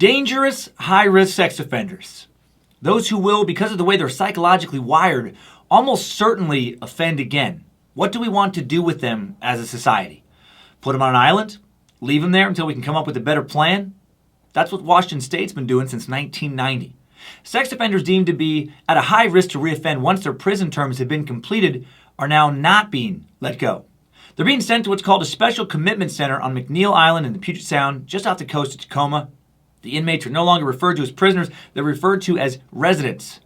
Dangerous, high-risk sex offenders. Those who will, because of the way they're psychologically wired, almost certainly offend again. What do we want to do with them as a society? Put them on an island? Leave them there until we can come up with a better plan? That's what Washington State's been doing since 1990. Sex offenders deemed to be at a high risk to reoffend once their prison terms have been completed are now not being let go. They're being sent to what's called a special commitment center on McNeil Island in the Puget Sound, just off the coast of Tacoma. The inmates are no longer referred to as prisoners, they're referred to as residents.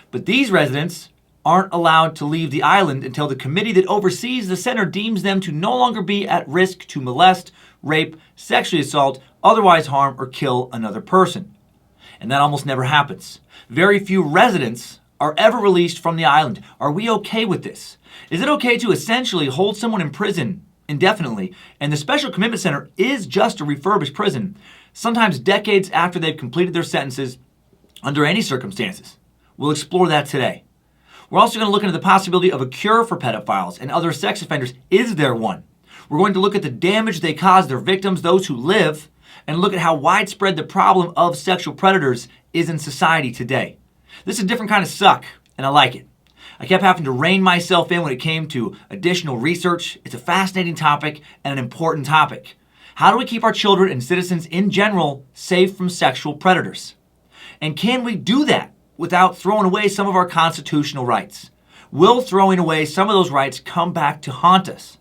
But these residents aren't allowed to leave the island until the committee that oversees the center deems them to no longer be at risk to molest, rape, sexually assault, otherwise harm, or kill another person. And that almost never happens. Very few residents are ever released from the island. Are we okay with this? Is it okay to essentially hold someone in prison indefinitely, and the Special Commitment Center is just a refurbished prison, sometimes decades after they've completed their sentences, under any circumstances? We'll explore that today. We're also going to look into the possibility of a cure for pedophiles and other sex offenders. Is there one? We're going to look at the damage they cause their victims, those who live, and look at how widespread the problem of sexual predators is in society today. This is a different kind of suck, and I like it. I kept having to rein myself in when it came to additional research. It's a fascinating topic and an important topic. How do we keep our children and citizens in general safe from sexual predators? And can we do that without throwing away some of our constitutional rights? Will throwing away some of those rights come back to haunt us?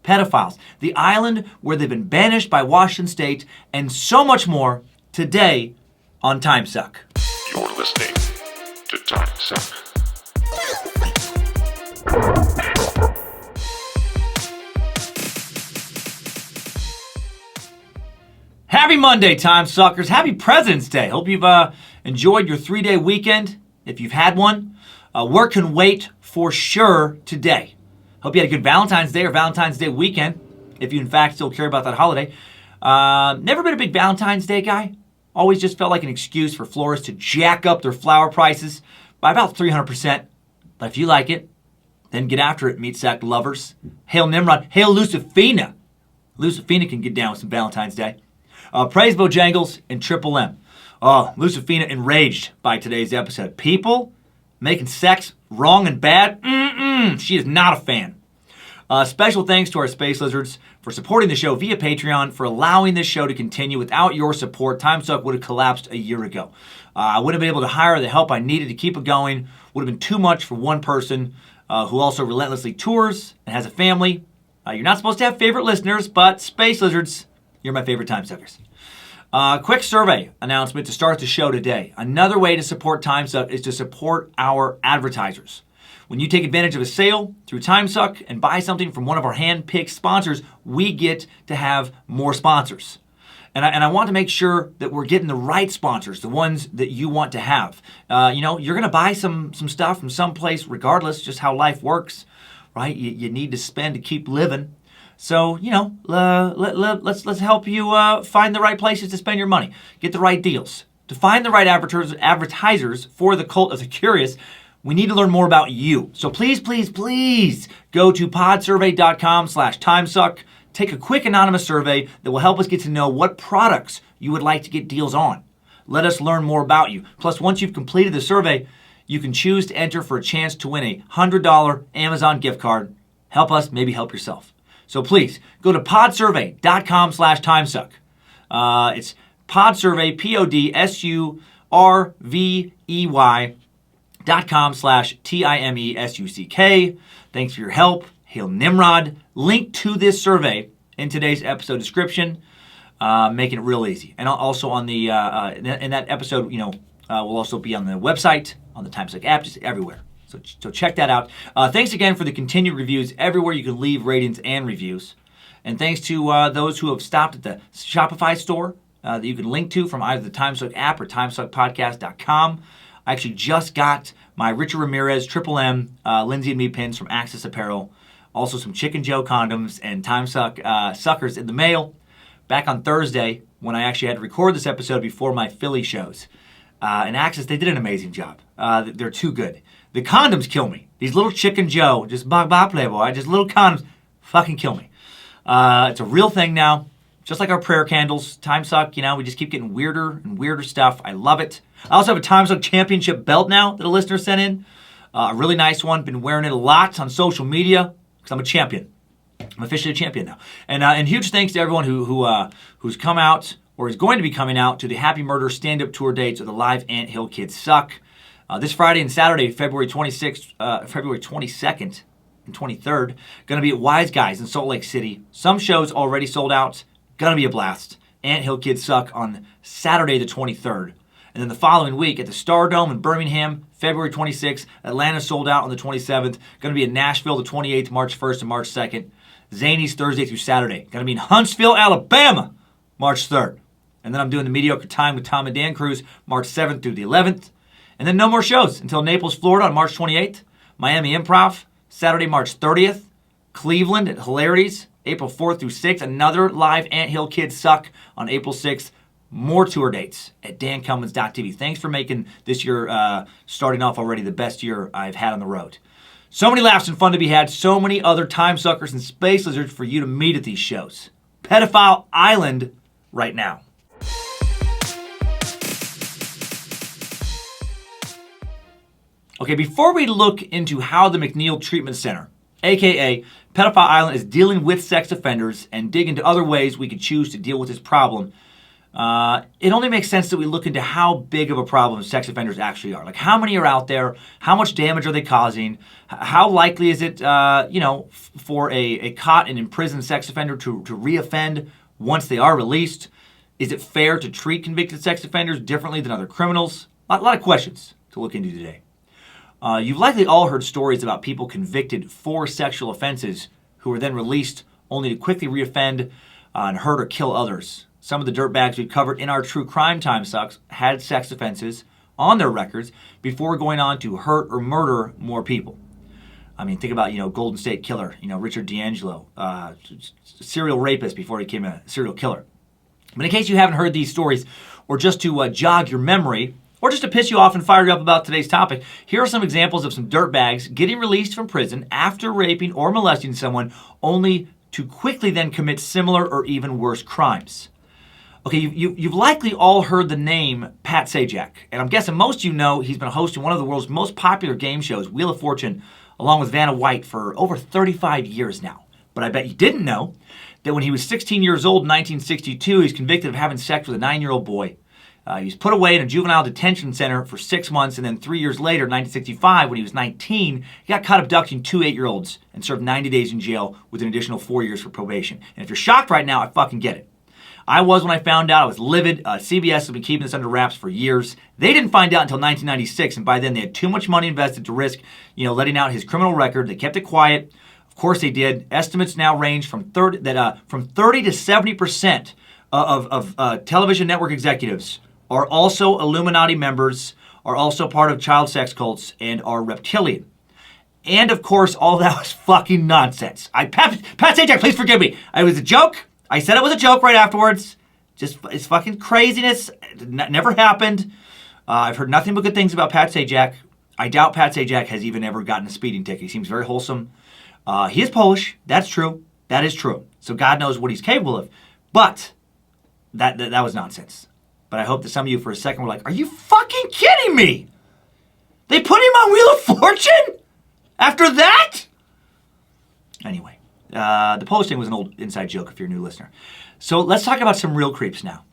Pedophiles, the island where they've been banished by Washington State, and so much more today on Timesuck. You're listening to Timesuck. Happy Monday, Time Suckers. Happy President's Day. Hope you've enjoyed your 3-day weekend, if you've had one. Work can wait for sure today. Hope you had a good Valentine's Day or Valentine's Day weekend, if you in fact still care about that holiday. Never been a big Valentine's Day guy. Always just felt like an excuse for florists to jack up their flower prices by about 300%. But if you like it, then get after it, meat sack lovers. Hail Nimrod. Hail Lucifina. Lucifina can get down with some Valentine's Day. Praise Bojangles and Triple M. Oh, Lucifina enraged by today's episode. People making sex wrong and bad? She is not a fan. Special thanks to our Space Lizards for supporting the show via Patreon, for allowing this show to continue. Without your support, Timesuck would have collapsed a year ago. I wouldn't have been able to hire the help I needed to keep it going. Would have been too much for one person who also relentlessly tours and has a family. You're not supposed to have favorite listeners, but Space Lizards, you're my favorite Timesuckers. Quick survey announcement to start the show today. Another way to support Timesuck is to support our advertisers. When you take advantage of a sale through Timesuck and buy something from one of our hand-picked sponsors, we get to have more sponsors. And I want to make sure that we're getting the right sponsors, the ones that you want to have. You're going to buy some stuff from someplace regardless, just how life works, right? You need to spend to keep living. So, let's help you find the right places to spend your money. Get the right deals. To find the right advertisers for the cult of the curious, we need to learn more about you. So please, please, please go to podsurvey.com/timesuck. Take a quick anonymous survey that will help us get to know what products you would like to get deals on. Let us learn more about you. Plus, once you've completed the survey, you can choose to enter for a chance to win a $100 Amazon gift card. Help us, maybe help yourself. So please, go to podsurvey.com/timesuck. It's podsurvey, podsurvey.com/TIMESUCK. Thanks for your help. Hail Nimrod. Link to this survey in today's episode description, making it real easy. And also on the in that episode, will also be on the website, on the Timesuck app, just everywhere. So check that out. Thanks again for the continued reviews everywhere you can leave ratings and reviews. And thanks to those who have stopped at the Shopify store that you can link to from either the Timesuck app or timesuckpodcast.com. I actually just got my Richard Ramirez, Triple M, Lindsay and Me pins from Axis Apparel. Also some Chicken Joe condoms and Timesuck suckers in the mail. Back on Thursday, when I actually had to record this episode before my Philly shows. And Axis, they did an amazing job. They're too good. The condoms kill me. These little Chicken Joe, just blah, blah, playboy, just little condoms fucking kill me. It's a real thing now. Just like our prayer candles, Timesuck, we just keep getting weirder and weirder stuff. I love it. I also have a Timesuck championship belt now that a listener sent in. A really nice one. Been wearing it a lot on social media because I'm a champion. I'm officially a champion now. And huge thanks to everyone who's come out or is going to be coming out to the Happy Murder stand-up tour dates of the live Ant Hill Kids Suck. This Friday and Saturday, February 26th, February 22nd and 23rd, going to be at Wise Guys in Salt Lake City. Some shows already sold out. Going to be a blast. Ant Hill Kids Suck on Saturday the 23rd. And then the following week at the Stardome in Birmingham, February 26th. Atlanta sold out on the 27th. Going to be in Nashville the 28th, March 1st and March 2nd. Zany's Thursday through Saturday. Going to be in Huntsville, Alabama, March 3rd. And then I'm doing the Mediocre Time with Tom and Dan Cruise, March 7th through the 11th. And then no more shows until Naples, Florida on March 28th. Miami Improv, Saturday, March 30th. Cleveland at Hilarities, April 4th through 6th. Another live Ant Hill Kids Suck on April 6th. More tour dates at dancummins.tv. Thanks for making this year, starting off already, the best year I've had on the road. So many laughs and fun to be had. So many other time suckers and space lizards for you to meet at these shows. Pedophile Island right now. Okay, before we look into how the McNeil Treatment Center, a.k.a. Pedophile Island, is dealing with sex offenders and dig into other ways we could choose to deal with this problem, it only makes sense that we look into how big of a problem sex offenders actually are. Like, how many are out there? How much damage are they causing? How likely is it, for a caught and imprisoned sex offender to reoffend once they are released? Is it fair to treat convicted sex offenders differently than other criminals? A lot of questions to look into today. You've likely all heard stories about people convicted for sexual offenses who were then released only to quickly reoffend and hurt or kill others. Some of the dirtbags we've covered in our true crime time sucks had sex offenses on their records before going on to hurt or murder more people. I mean, think about, Golden State Killer, Richard D'Angelo, serial rapist before he became a serial killer. But in case you haven't heard these stories, or just to jog your memory, or just to piss you off and fire you up about today's topic, here are some examples of some dirtbags getting released from prison after raping or molesting someone, only to quickly then commit similar or even worse crimes. Okay, you've likely all heard the name Pat Sajak, and I'm guessing most of you know he's been hosting one of the world's most popular game shows, Wheel of Fortune, along with Vanna White for over 35 years now. But I bet you didn't know that when he was 16 years old in 1962, he was convicted of having sex with a 9-year-old boy. He was put away in a juvenile detention center for 6 months, and then 3 years later, 1965, when he was 19, he got caught abducting 2 8-year-olds and served 90 days in jail with an additional 4 years for probation. And if you're shocked right now, I fucking get it. I was when I found out. I was livid. CBS has been keeping this under wraps for years. They didn't find out until 1996, and by then they had too much money invested to risk, letting out his criminal record. They kept it quiet. Of course they did. Estimates now range from 30 to 70% of television network executives are also Illuminati members, are also part of child sex cults, and are reptilian. And of course, all that was fucking nonsense. Pat Sajak, please forgive me. It was a joke. I said it was a joke right afterwards. It's fucking craziness. It never happened. I've heard nothing but good things about Pat Sajak. I doubt Pat Sajak has even ever gotten a speeding ticket. He seems very wholesome. He is Polish. That's true. That is true. So God knows what he's capable of. But that was nonsense. But I hope that some of you for a second were like, are you fucking kidding me? They put him on Wheel of Fortune? After that? Anyway, the Polish thing was an old inside joke if you're a new listener. So let's talk about some real creeps now.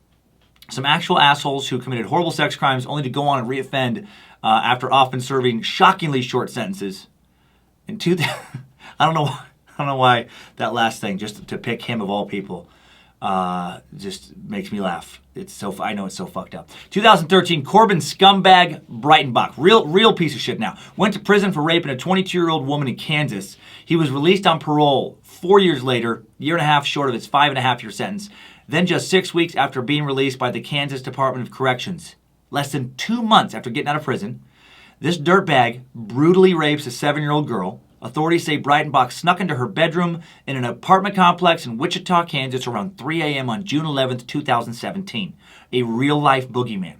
Some actual assholes who committed horrible sex crimes only to go on and reoffend after often serving shockingly short sentences. I don't know why that last thing, just to pick him of all people, just makes me laugh. I know it's so fucked up. 2013, Corbin scumbag Breitenbach, real piece of shit now, went to prison for raping a 22-year-old woman in Kansas. He was released on parole 4 years later, year and a half short of his 5.5-year sentence. Then just 6 weeks after being released by the Kansas Department of Corrections, less than 2 months after getting out of prison, this dirtbag brutally rapes a 7-year-old girl. Authorities say Breitenbach snuck into her bedroom in an apartment complex in Wichita, Kansas around 3 a.m. on June 11, 2017. A real-life boogeyman.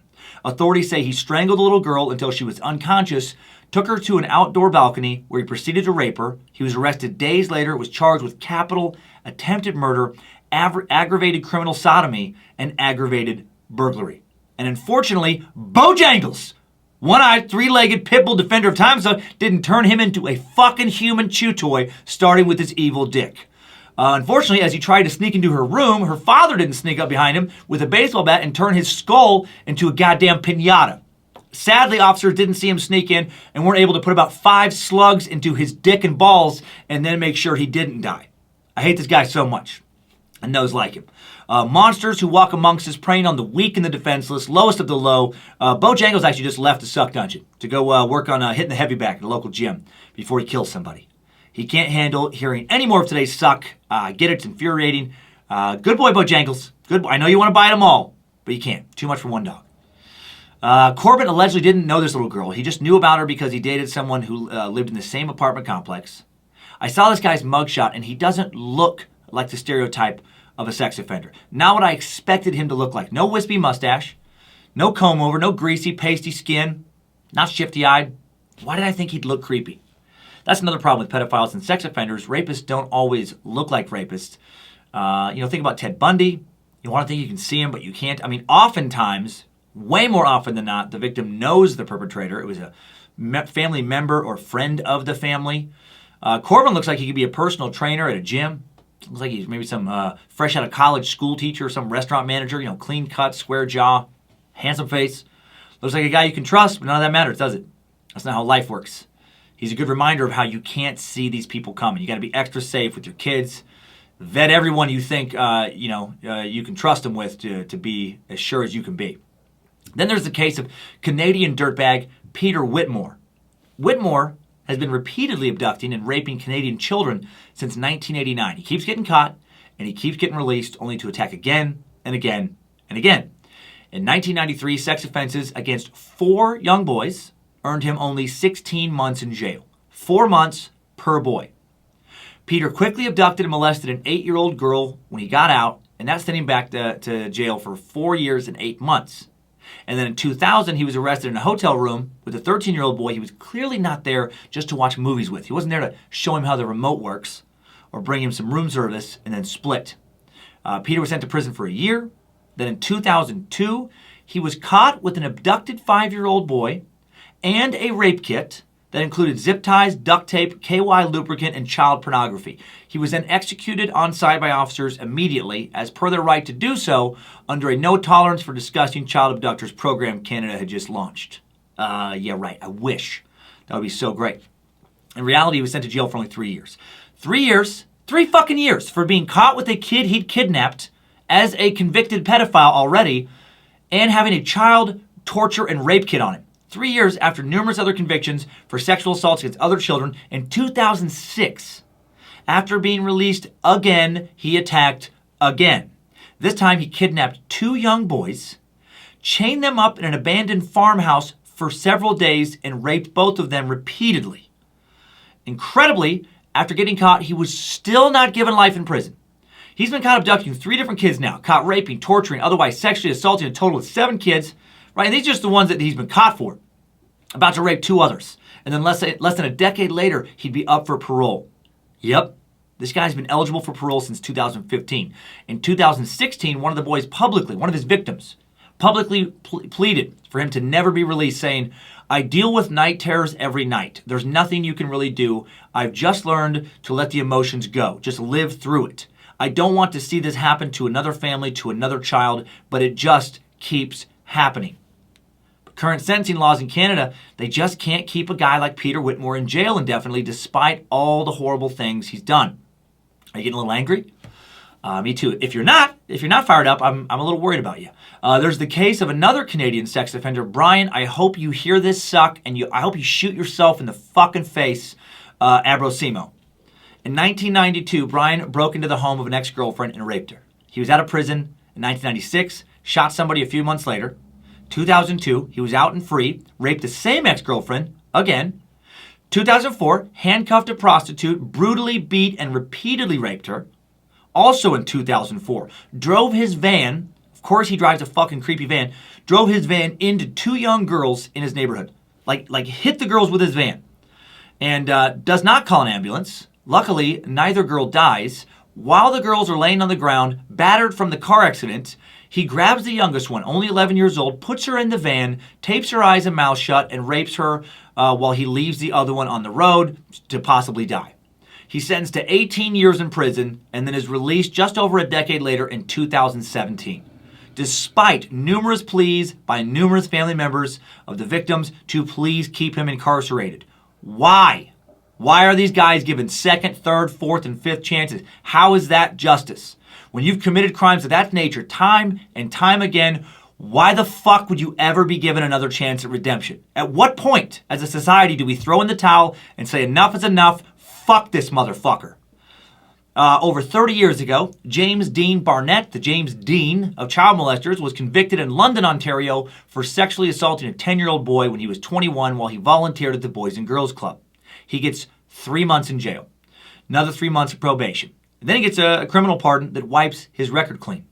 Authorities say he strangled the little girl until she was unconscious, took her to an outdoor balcony where he proceeded to rape her. He was arrested days later, was charged with capital attempted murder, aggravated criminal sodomy, and aggravated burglary. And unfortunately, Bojangles, one-eyed, three-legged pit bull defender of Timesuck, didn't turn him into a fucking human chew toy, starting with his evil dick. Unfortunately, as he tried to sneak into her room, her father didn't sneak up behind him with a baseball bat and turn his skull into a goddamn piñata. Sadly, officers didn't see him sneak in and weren't able to put about 5 slugs into his dick and balls and then make sure he didn't die. I hate this guy so much. And those like him. Monsters who walk amongst us, preying on the weak and the defenseless, lowest of the low. Bojangles actually just left the Suck Dungeon to go work on hitting the heavy back at a local gym before he kills somebody. He can't handle hearing any more of today's suck. Get it? It's infuriating. Good boy, Bojangles. Good boy. I know you want to bite them all, but you can't. Too much for one dog. Corbin allegedly didn't know this little girl. He just knew about her because he dated someone who lived in the same apartment complex. I saw this guy's mugshot, and he doesn't look like the stereotype of a sex offender. Not what I expected him to look like. No wispy mustache, no comb over, no greasy, pasty skin, not shifty-eyed. Why did I think he'd look creepy? That's another problem with pedophiles and sex offenders. Rapists don't always look like rapists. Think about Ted Bundy. You want to think you can see him, but you can't. I mean, oftentimes, way more often than not, the victim knows the perpetrator. It was a family member or friend of the family. Corbin looks like he could be a personal trainer at a gym. Looks like he's maybe some fresh out of college school teacher or some restaurant manager. Clean cut, square jaw, handsome face. Looks like a guy you can trust, but none of that matters, does it? That's not how life works. He's a good reminder of how you can't see these people coming. You got to be extra safe with your kids. Vet everyone you think you can trust them with to be as sure as you can be. Then there's the case of Canadian dirtbag Peter Whitmore. Whitmore has been repeatedly abducting and raping Canadian children since 1989. He keeps getting caught, and he keeps getting released, only to attack again and again and again. In 1993, sex offenses against 4 young boys earned him only 16 months in jail. 4 months per boy. Peter quickly abducted and molested an 8-year-old girl when he got out, and that sent him back to jail for 4 years and 8 months. And then in 2000, he was arrested in a hotel room with a 13-year-old boy he was clearly not there just to watch movies with. He wasn't there to show him how the remote works or bring him some room service and then split. Peter was sent to prison for a year. Then in 2002, he was caught with an abducted 5-year-old boy and a rape kit that included zip ties, duct tape, KY lubricant, and child pornography. He was then executed on site by officers immediately, as per their right to do so, under a no tolerance for disgusting child abductors program Canada had just launched. Yeah, right. I wish. That would be so great. In reality, he was sent to jail for only 3 years. 3 years, 3 fucking years, for being caught with a kid he'd kidnapped as a convicted pedophile already, and having a child torture and rape kit on him. 3 years after numerous other convictions for sexual assaults against other children. In 2006, after being released again, he attacked again. This time he kidnapped 2 young boys, chained them up in an abandoned farmhouse for several days, and raped both of them repeatedly. Incredibly, after getting caught, he was still not given life in prison. He's been caught abducting 3 different kids now, caught raping, torturing, otherwise sexually assaulting a total of 7 kids. Right, and these are just the ones that he's been caught for. About to rape 2 others. And then less than a decade later, he'd be up for parole. Yep, this guy's been eligible for parole since 2015. In 2016, one of the boys one of his victims, publicly pleaded for him to never be released, saying, "I deal with night terrors every night. There's nothing you can really do. I've just learned to let the emotions go. Just live through it. I don't want to see this happen to another family, to another child, but it just keeps happening." Current sentencing laws in Canada, they just can't keep a guy like Peter Whitmore in jail indefinitely despite all the horrible things he's done. Are you getting a little angry? Me too. If you're not fired up, I'm a little worried about you. There's the case of another Canadian sex offender. Brian, I hope you hear this suck, and I hope you shoot yourself in the fucking face, Abrosimo. In 1992, Brian broke into the home of an ex-girlfriend and raped her. He was out of prison in 1996, shot somebody a few months later. 2002, he was out and free, raped the same ex-girlfriend again. 2004, handcuffed a prostitute, brutally beat and repeatedly raped her. Also in 2004, drove his van, of course he drives a fucking creepy van, drove his van into 2 young girls in his neighborhood. Like hit the girls with his van. And does not call an ambulance. Luckily, neither girl dies. While the girls are laying on the ground, battered from the car accident, he grabs the youngest one, only 11 years old, puts her in the van, tapes her eyes and mouth shut, and rapes her while he leaves the other one on the road to possibly die. He's sentenced to 18 years in prison and then is released just over a decade later in 2017, despite numerous pleas by numerous family members of the victims to please keep him incarcerated. Why? Why are these guys given second, third, fourth, and fifth chances? How is that justice? When you've committed crimes of that nature time and time again, why the fuck would you ever be given another chance at redemption? At what point as a society do we throw in the towel and say enough is enough, fuck this motherfucker? Over 30 years ago, James Dean Barnett, the James Dean of child molesters, was convicted in London, Ontario for sexually assaulting a 10-year-old boy when he was 21 while he volunteered at the Boys and Girls Club. He gets 3 months in jail, another 3 months of probation. And then he gets a criminal pardon that wipes his record clean.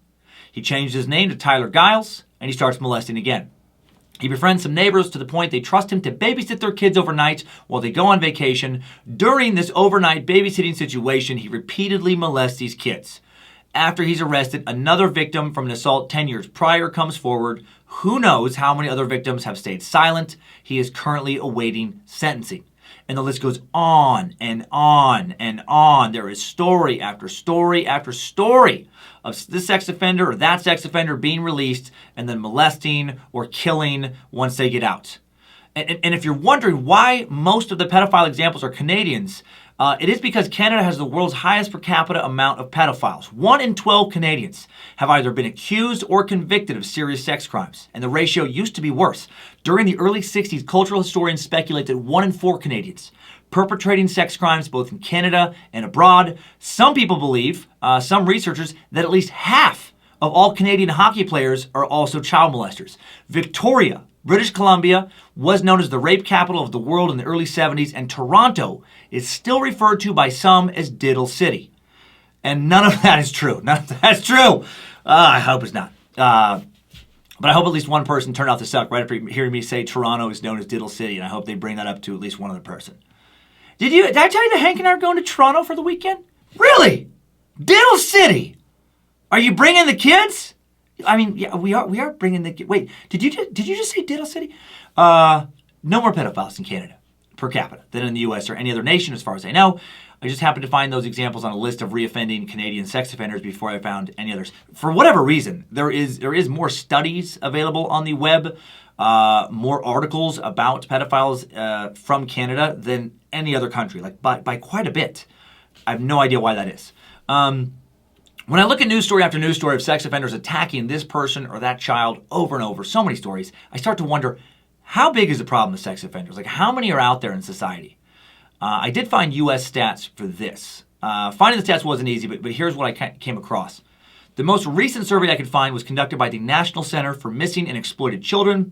He changed his name to Tyler Giles, and he starts molesting again. He befriends some neighbors to the point they trust him to babysit their kids overnight while they go on vacation. During this overnight babysitting situation, he repeatedly molests these kids. After he's arrested, another victim from an assault 10 years prior comes forward. Who knows how many other victims have stayed silent? He is currently awaiting sentencing. And the list goes on and on and on. There is story after story after story of this sex offender or that sex offender being released and then molesting or killing once they get out. And if you're wondering why most of the pedophile examples are Canadians, it is because Canada has the world's highest per capita amount of pedophiles. 1 in 12 Canadians have either been accused or convicted of serious sex crimes, and the ratio used to be worse. During the early 60s, cultural historians speculate that 1 in 4 Canadians perpetrating sex crimes both in Canada and abroad. Some people believe, some researchers, that at least half of all Canadian hockey players are also child molesters. Victoria, British Columbia, was known as the rape capital of the world in the early 70s, and Toronto is still referred to by some as Diddle City. And none of that is true. None of that's true. I hope it's not. But I hope at least one person turned off the suck right after hearing me say Toronto is known as Diddle City, and I hope they bring that up to at least one other person. Did I tell you that Hank and I are going to Toronto for the weekend? Really? Diddle City? Are you bringing the kids? I mean, yeah, we are bringing the kids. Wait, did you just say Diddle City? No more pedophiles in Canada per capita than in the U.S. or any other nation, as far as I know. I just happened to find those examples on a list of reoffending Canadian sex offenders before I found any others. For whatever reason, there is more studies available on the web, more articles about pedophiles from Canada than any other country, like by quite a bit. I have no idea why that is. When I look at news story after news story of sex offenders attacking this person or that child over and over, so many stories, I start to wonder, how big is the problem with sex offenders? Like, how many are out there in society? I did find U.S. stats for this. Finding the stats wasn't easy, but here's what I came across. The most recent survey I could find was conducted by the National Center for Missing and Exploited Children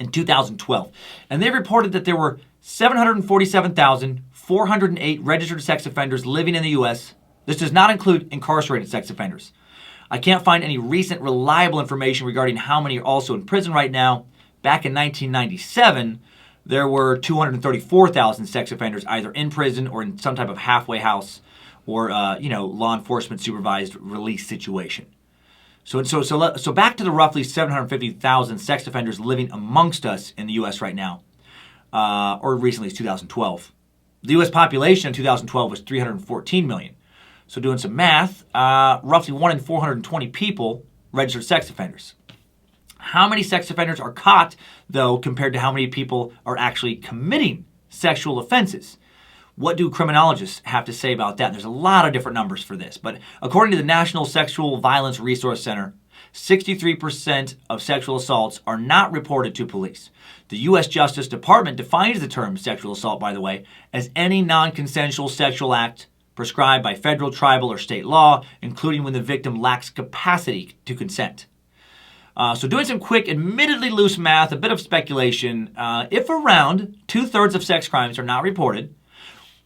in 2012. And they reported that there were 747,408 registered sex offenders living in the U.S. This does not include incarcerated sex offenders. I can't find any recent reliable information regarding how many are also in prison right now. Back in 1997, there were 234,000 sex offenders either in prison or in some type of halfway house or law enforcement supervised release situation. So back to the roughly 750,000 sex offenders living amongst us in the U.S. right now, or recently it's 2012. The U.S. population in 2012 was 314 million. So doing some math, roughly 1 in 420 people registered sex offenders. How many sex offenders are caught, though, compared to how many people are actually committing sexual offenses? What do criminologists have to say about that? There's a lot of different numbers for this, but according to the National Sexual Violence Resource Center, 63% of sexual assaults are not reported to police. The U.S. Justice Department defines the term sexual assault, by the way, as any non-consensual sexual act prescribed by federal, tribal, or state law, including when the victim lacks capacity to consent. So doing some quick, admittedly loose math, a bit of speculation, if around 2/3 of sex crimes are not reported,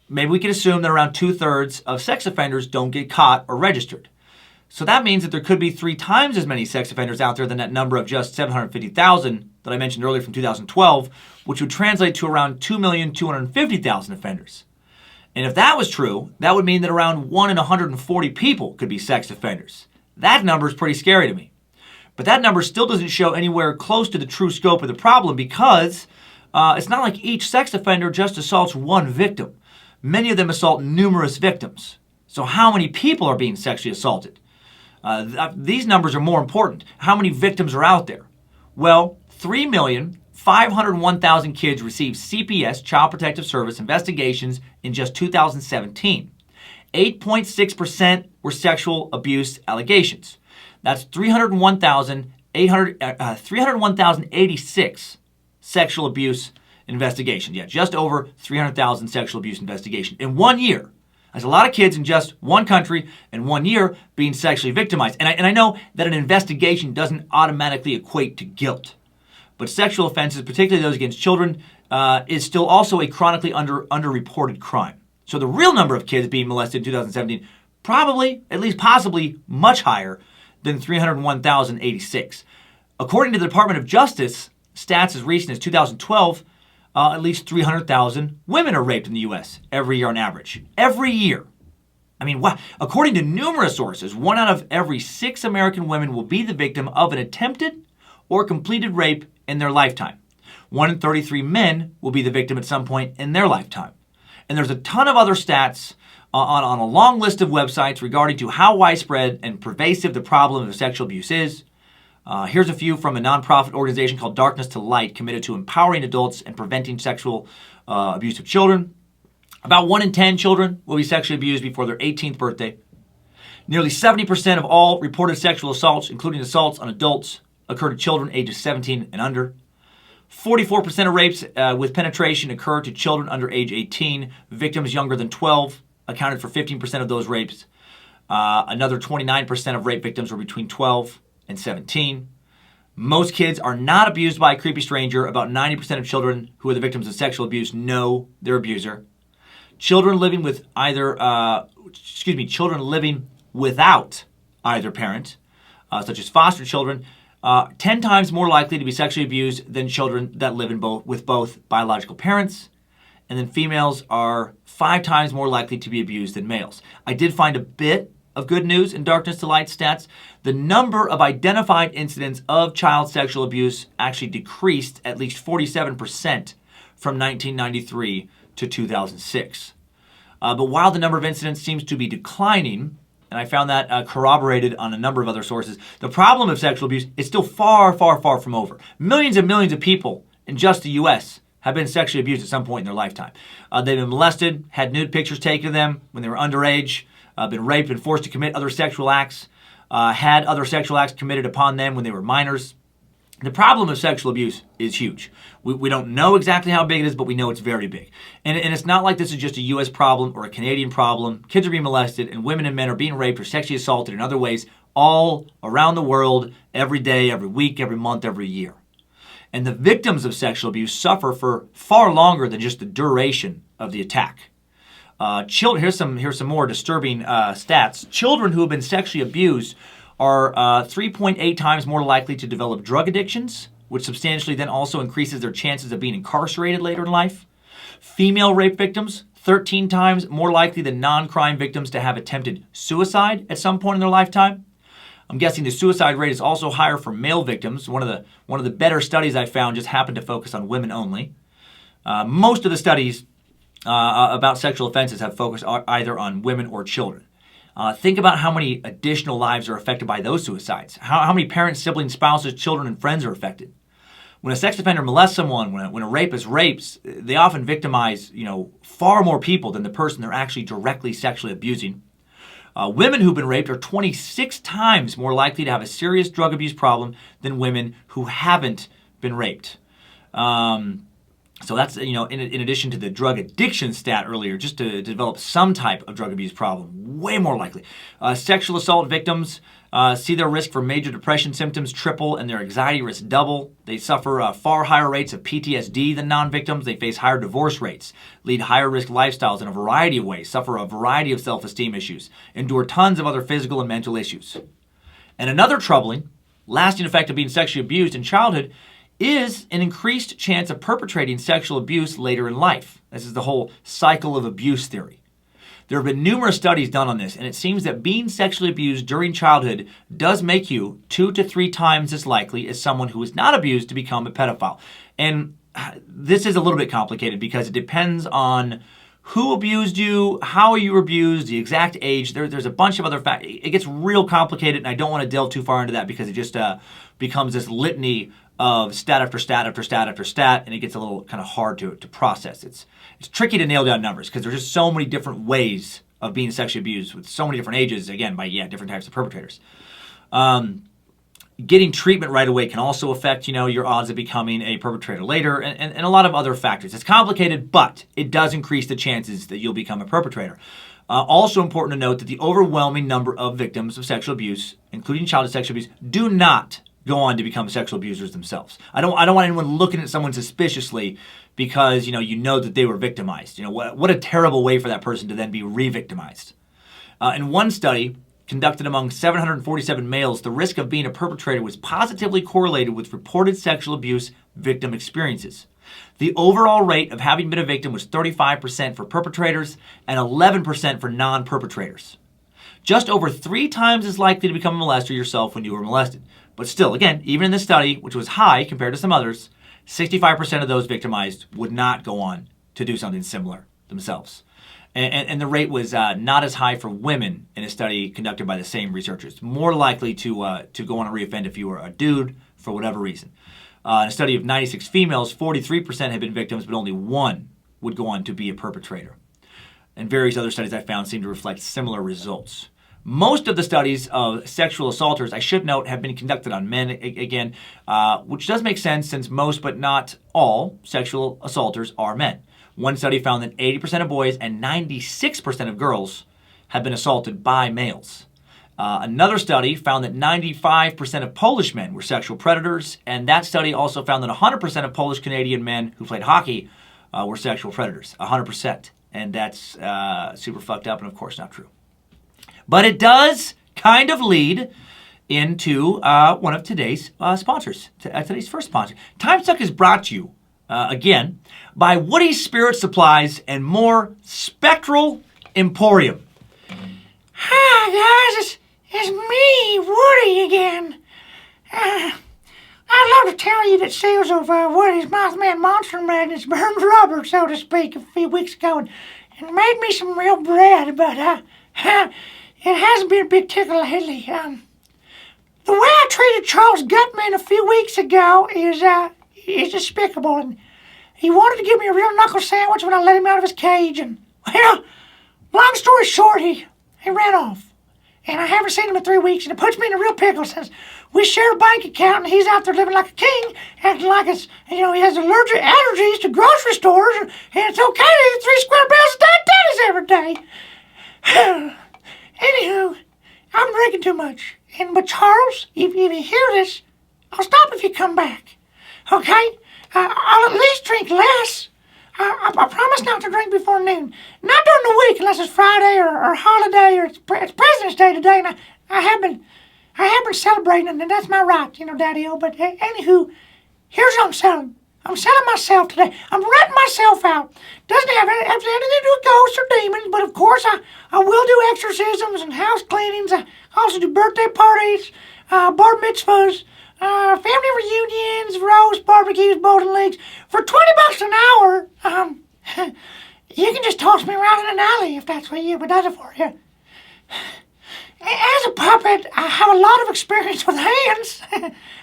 maybe we can assume that around 2/3 of sex offenders don't get caught or registered. So that means that there could be 3 times as many sex offenders out there than that number of just 750,000 that I mentioned earlier from 2012, which would translate to around 2,250,000 offenders. And if that was true, that would mean that around 1 in 140 people could be sex offenders. That number is pretty scary to me. But that number still doesn't show anywhere close to the true scope of the problem because it's not like each sex offender just assaults one victim. Many of them assault numerous victims. So how many people are being sexually assaulted? These numbers are more important. How many victims are out there? Well, 3,501,000 kids received CPS, Child Protective Service, investigations in just 2017. 8.6% were sexual abuse allegations. That's 301,086 sexual abuse investigations. Yeah, just over 300,000 sexual abuse investigations in 1 year. That's a lot of kids in just one country in 1 year being sexually victimized. And I know that an investigation doesn't automatically equate to guilt. But sexual offenses, particularly those against children, is still also a chronically underreported crime. So the real number of kids being molested in 2017, probably, at least possibly, much higher than 301,086. According to the Department of Justice, stats as recent as 2012, at least 300,000 women are raped in the U.S. every year on average. Every year. I mean, wow. According to numerous sources, 1 out of every 6 American women will be the victim of an attempted or completed rape in their lifetime. 1 in 33 men will be the victim at some point in their lifetime. And there's a ton of other stats on a long list of websites regarding to how widespread and pervasive the problem of sexual abuse is. Here's a few from a nonprofit organization called Darkness to Light, committed to empowering adults and preventing sexual abuse of children. About 1 in 10 children will be sexually abused before their 18th birthday. Nearly 70% of all reported sexual assaults, including assaults on adults, occur to children ages 17 and under. 44% of rapes with penetration occur to children under age 18. Victims younger than 12 accounted for 15% of those rapes. Another 29% of rape victims were between 12 and 17. Most kids are not abused by a creepy stranger. About 90% of children who are the victims of sexual abuse know their abuser. Children living with children living without either parent, such as foster children, 10 times more likely to be sexually abused than children that live with both biological parents. And then females are 5 times more likely to be abused than males. I did find a bit of good news in Darkness to Light stats. The number of identified incidents of child sexual abuse actually decreased at least 47% from 1993 to 2006. But while the number of incidents seems to be declining, and I found that corroborated on a number of other sources, the problem of sexual abuse is still far, far, far from over. Millions and millions of people in just the U.S. have been sexually abused at some point in their lifetime. They've been molested, had nude pictures taken of them when they were underage, been raped and forced to commit other sexual acts, had other sexual acts committed upon them when they were minors. The problem of sexual abuse is huge. We don't know exactly how big it is, but we know it's very big. And it's not like this is just a U.S. problem or a Canadian problem. Kids are being molested, and women and men are being raped or sexually assaulted in other ways all around the world, every day, every week, every month, every year. And the victims of sexual abuse suffer for far longer than just the duration of the attack. Here's some more disturbing stats. Children who have been sexually abused are 3.8 times more likely to develop drug addictions, which substantially then also increases their chances of being incarcerated later in life. Female rape victims, 13 times more likely than non-crime victims to have attempted suicide at some point in their lifetime. I'm guessing the suicide rate is also higher for male victims. One of the better studies I found just happened to focus on women only. Most of the studies about sexual offenses have focused either on women or children. Think about how many additional lives are affected by those suicides. How many parents, siblings, spouses, children, and friends are affected. When a sex offender molests someone, when a rapist rapes, they often victimize, far more people than the person they're actually directly sexually abusing. Women who've been raped are 26 times more likely to have a serious drug abuse problem than women who haven't been raped. So that's, in addition to the drug addiction stat earlier, just to develop some type of drug abuse problem, way more likely. Sexual assault victims see their risk for major depression symptoms triple and their anxiety risk double. They suffer far higher rates of PTSD than non-victims. They face higher divorce rates, lead higher risk lifestyles in a variety of ways, suffer a variety of self-esteem issues, endure tons of other physical and mental issues. And another troubling, lasting effect of being sexually abused in childhood is an increased chance of perpetrating sexual abuse later in life. This is the whole cycle of abuse theory. There have been numerous studies done on this, and it seems that being sexually abused during childhood does make you 2 to 3 times as likely as someone who is not abused to become a pedophile. And this is a little bit complicated because it depends on who abused you, how you were abused, the exact age. There's a bunch of other factors. It gets real complicated, and I don't want to delve too far into that because it just becomes this litany of stat after stat after stat after stat, and it gets a little kind of hard to process. It's tricky to nail down numbers because there's just so many different ways of being sexually abused with so many different ages, again, by different types of perpetrators. Getting treatment right away can also affect, your odds of becoming a perpetrator later, and a lot of other factors. It's complicated, but it does increase the chances that you'll become a perpetrator. Also important to note that the overwhelming number of victims of sexual abuse, including childhood sexual abuse, do not go on to become sexual abusers themselves. I don't want anyone looking at someone suspiciously because you know that they were victimized. What a terrible way for that person to then be re-victimized. In one study conducted among 747 males, the risk of being a perpetrator was positively correlated with reported sexual abuse victim experiences. The overall rate of having been a victim was 35% for perpetrators and 11% for non-perpetrators. Just over 3 times as likely to become a molester yourself when you were molested. But still, again, even in this study, which was high compared to some others, 65% of those victimized would not go on to do something similar themselves. And the rate was not as high for women in a study conducted by the same researchers. More likely to go on and reoffend if you were a dude for whatever reason. In a study of 96 females, 43% had been victims, but only 1 would go on to be a perpetrator. And various other studies I found seem to reflect similar results. Most of the studies of sexual assaulters, I should note, have been conducted on men, again, which does make sense since most but not all sexual assaulters are men. One study found that 80% of boys and 96% of girls have been assaulted by males. Another study found that 95% of Polish men were sexual predators, and that study also found that 100% of Polish Canadian men who played hockey were sexual predators, 100%. And that's super fucked up and, of course, not true. But it does kind of lead into one of today's sponsors, today's first sponsor. Timesuck is brought to you, again, by Woody's Spirit Supplies and More Spectral Emporium. Hi, guys. It's me, Woody, again. I'd love to tell you that sales of Woody's Mothman Monster Magnets burned rubber, so to speak, a few weeks ago and made me some real bread, but it hasn't been a big tickle lately. The way I treated Charles Gutman a few weeks ago is despicable, and he wanted to give me a real knuckle sandwich when I let him out of his cage, and, well, long story short, he ran off. And I haven't seen him in 3 weeks, and it puts me in a real pickle since we share a bank account, and he's out there living like a king, acting like it's, he has allergies to grocery stores, and it's okay to eat 3 square bills of dead daddies every day. Anywho, I'm drinking too much. But Charles, if you hear this, I'll stop if you come back. Okay? I'll at least drink less. I promise not to drink before noon. Not during the week unless it's Friday or holiday or it's President's Day today. And I have been celebrating, and that's my right, Daddy-o. But anywho, here's what I'm selling. I'm selling myself today. I'm renting myself out. Doesn't have anything to do with ghosts or demons, but of course I will do exorcisms and house cleanings. I also do birthday parties, bar mitzvahs, family reunions, roast, barbecues, bowling leagues. For $20 an hour, you can just toss me around in an alley if that's what does it for you. As a puppet, I have a lot of experience with hands.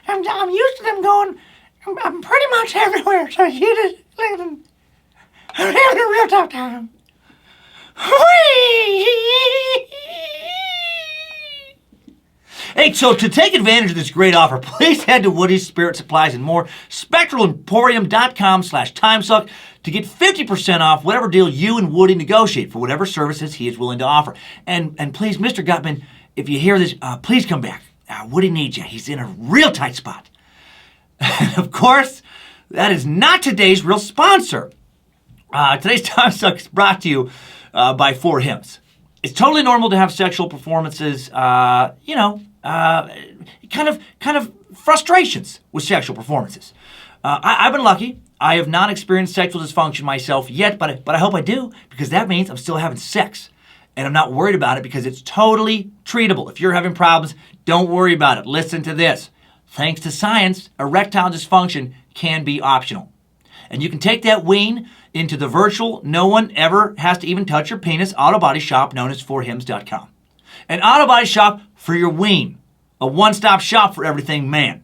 I'm used to them going. I'm pretty much everywhere, so you just I'm having a real tough time. Hey, so to take advantage of this great offer, please head to Woody's Spirit Supplies and More, spectralemporium.com/timesuck to get 50% off whatever deal you and Woody negotiate for whatever services he is willing to offer. And please, Mr. Gutman, if you hear this, please come back. Woody needs you. He's in a real tight spot. Of course, that is not today's real sponsor. Today's Timesuck is brought to you by 4 Hymns. It's totally normal to have sexual performances, kind of frustrations with sexual performances. I've been lucky. I have not experienced sexual dysfunction myself yet, but I hope I do, because that means I'm still having sex. And I'm not worried about it because it's totally treatable. If you're having problems, don't worry about it. Listen to this. Thanks to science, erectile dysfunction can be optional. And you can take that ween into the virtual, no one ever has to even touch your penis, auto body shop known as forhims.com. An auto body shop for your ween. A one-stop shop for everything man.